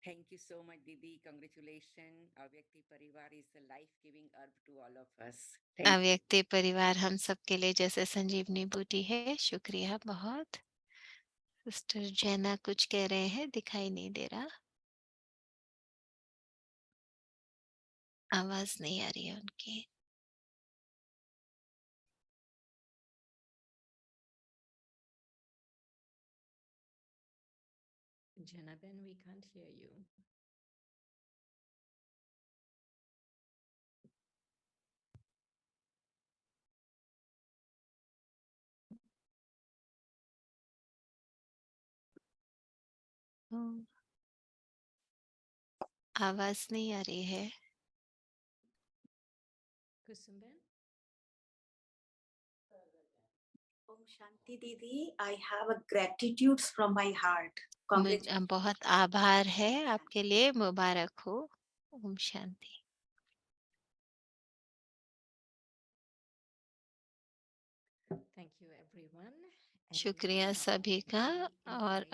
Speaker 20: Thank you so much, Didi. Congratulations. Avyakti Parivar is a life-giving herb to all of us. Thank you.
Speaker 1: अव्यक्ति परिवार हम सबके लिए जैसे संजीवनी बूटी है। शुक्रिया बहुत। सिस्टर जैना कुछ कह रहे हैं, दिखाई नहीं दे रहा, आवाज नहीं आ रही है उनकी।
Speaker 15: Jenna Ben, we can't hear you.
Speaker 1: आवाज नहीं आ रही है।
Speaker 15: Kusum Ben?
Speaker 21: Om Shanti Didi, I have a gratitude from my heart. Congratulations.
Speaker 1: बहुत आभार है आपके लिए, मुबारक हो। Om Shanti.
Speaker 15: Thank you, everyone.
Speaker 1: शुक्रिया सभी का। और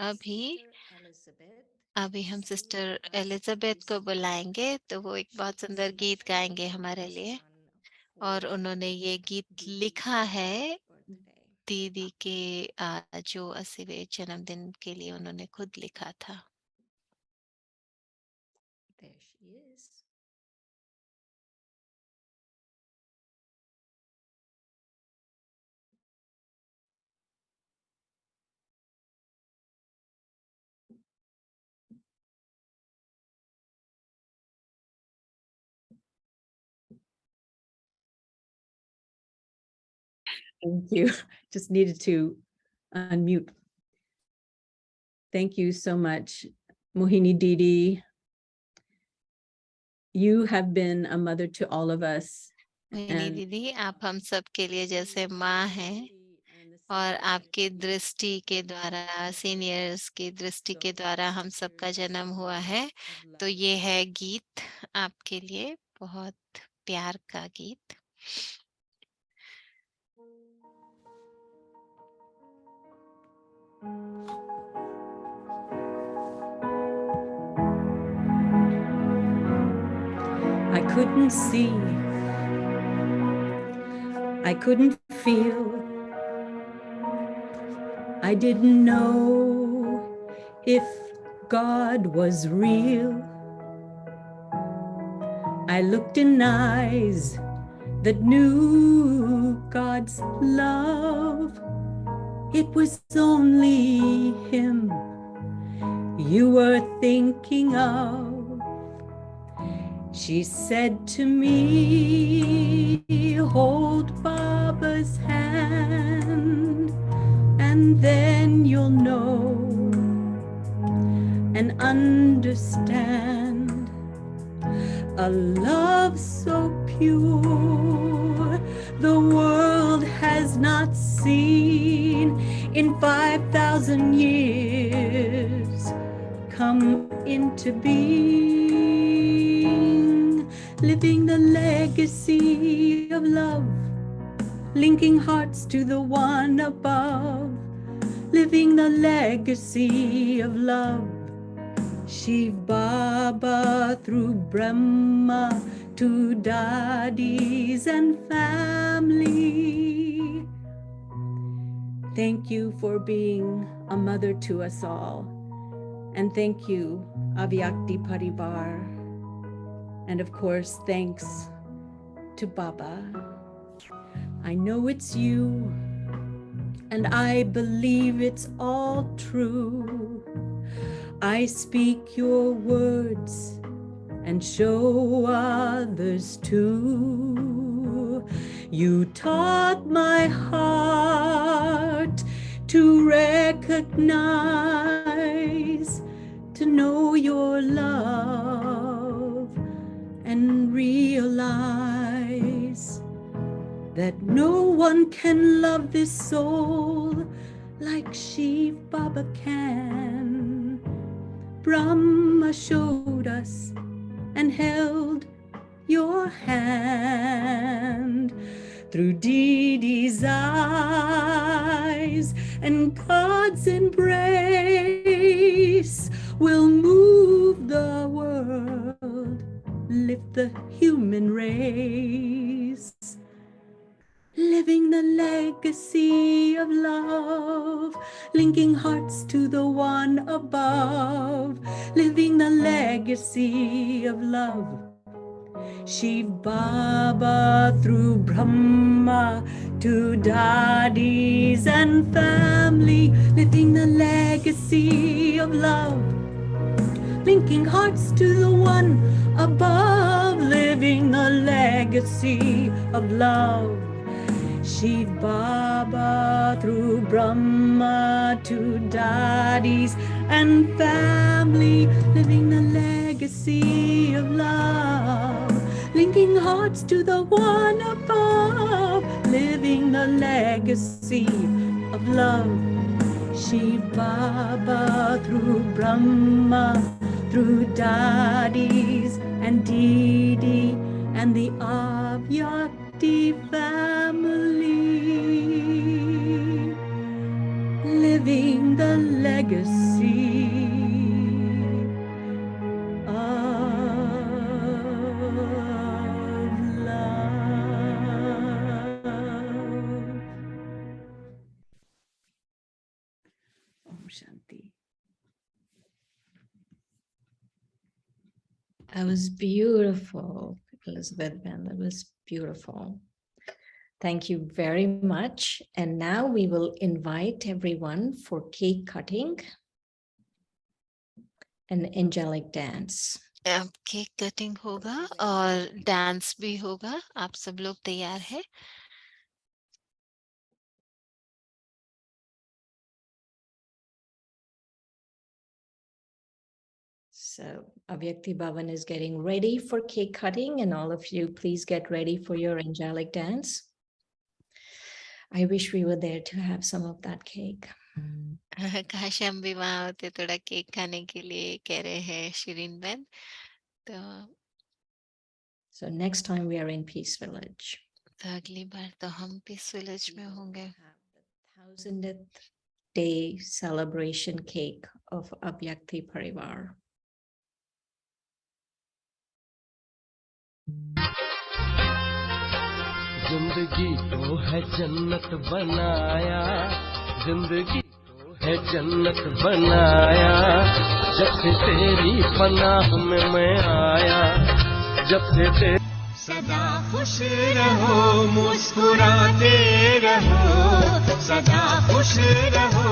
Speaker 1: अभी हम सिस्टर एलिजाबेथ को बुलाएंगे, तो वो एक बहुत सुंदर गीत गाएंगे हमारे लिए। और उन्होंने ये गीत लिखा है दीदी के जो 80वें जन्मदिन के लिए उन्होंने खुद लिखा था।
Speaker 15: There she is. Thank you. Just needed to unmute. Thank you so much, Mohini Didi. You have been a mother to all of us.
Speaker 1: Mohini दीदी, आप हम सब के लिए जैसे माँ हैं, और आपकी दृष्टि के द्वारा, सीनियर्स की दृष्टि के द्वारा हम सबका जन्म हुआ है। तो ये है गीत आपके लिए, बहुत प्यार का गीत।
Speaker 15: I couldn't see, I couldn't feel, I didn't know if God was real. I looked in eyes that knew God's love. It was only Him you were thinking of. She said to me, hold Baba's hand, and then you'll know and understand a love so pure the world has
Speaker 4: has not seen in 5,000 years come into being, living the legacy of love, linking hearts to the one above, living the legacy of love. Shiv Baba through Brahma to daddies and family. Thank you for being a mother to us all. And thank you, Avyakti Parivar. And of course, thanks to Baba. I know it's you, and I believe it's all true. I speak your words and show others too. You taught my heart to recognize, to know your love and realize that no one can love this soul like Shiv Baba can. Brahma showed us and held your hand. Through Didi's eyes and God's embrace, we'll move the world, lift the human race. Living the legacy of love, linking hearts to the one above. Living the legacy of love. Shiv Baba through Brahma to daddies and family. Living the legacy of love, linking hearts to the one above. Living the legacy of love. Shiv Baba through Brahma to daddies and family, living the legacy of love, linking hearts to the one above, living the legacy of love. Shiv Baba through Brahma, through daddies and Didi and the Avyakti family, living the legacy of love. Om Shanti.
Speaker 15: That was beautiful, Elizabeth Ben. That was beautiful. Thank you very much. And now we will invite everyone for cake cutting and angelic dance.
Speaker 1: अब cake cutting होगा और dance भी होगा. आप सब लोग तैयार हैं?
Speaker 15: So Avyakti Bhavan is getting ready for cake cutting, and all of you, please get ready for your angelic dance. I wish we were there to have some of that cake.
Speaker 1: काश हम भी वहाँ होते थोड़ा cake खाने के लिए कह रहे हैं शिरीन बहन. तो
Speaker 15: So next time we are in Peace Village.
Speaker 1: अगली बार तो हम पीस विलेज में होंगे.
Speaker 15: 1000th day celebration cake of Avyakti Parivar.
Speaker 17: जिंदगी को है जन्नत बनाया, जिंदगी को है जन्नत बनाया, जब से तेरी पनाह में मैं आया, जब से तेरी सदा खुश रहो, मुस्कुराते रहो, सदा खुश रहो,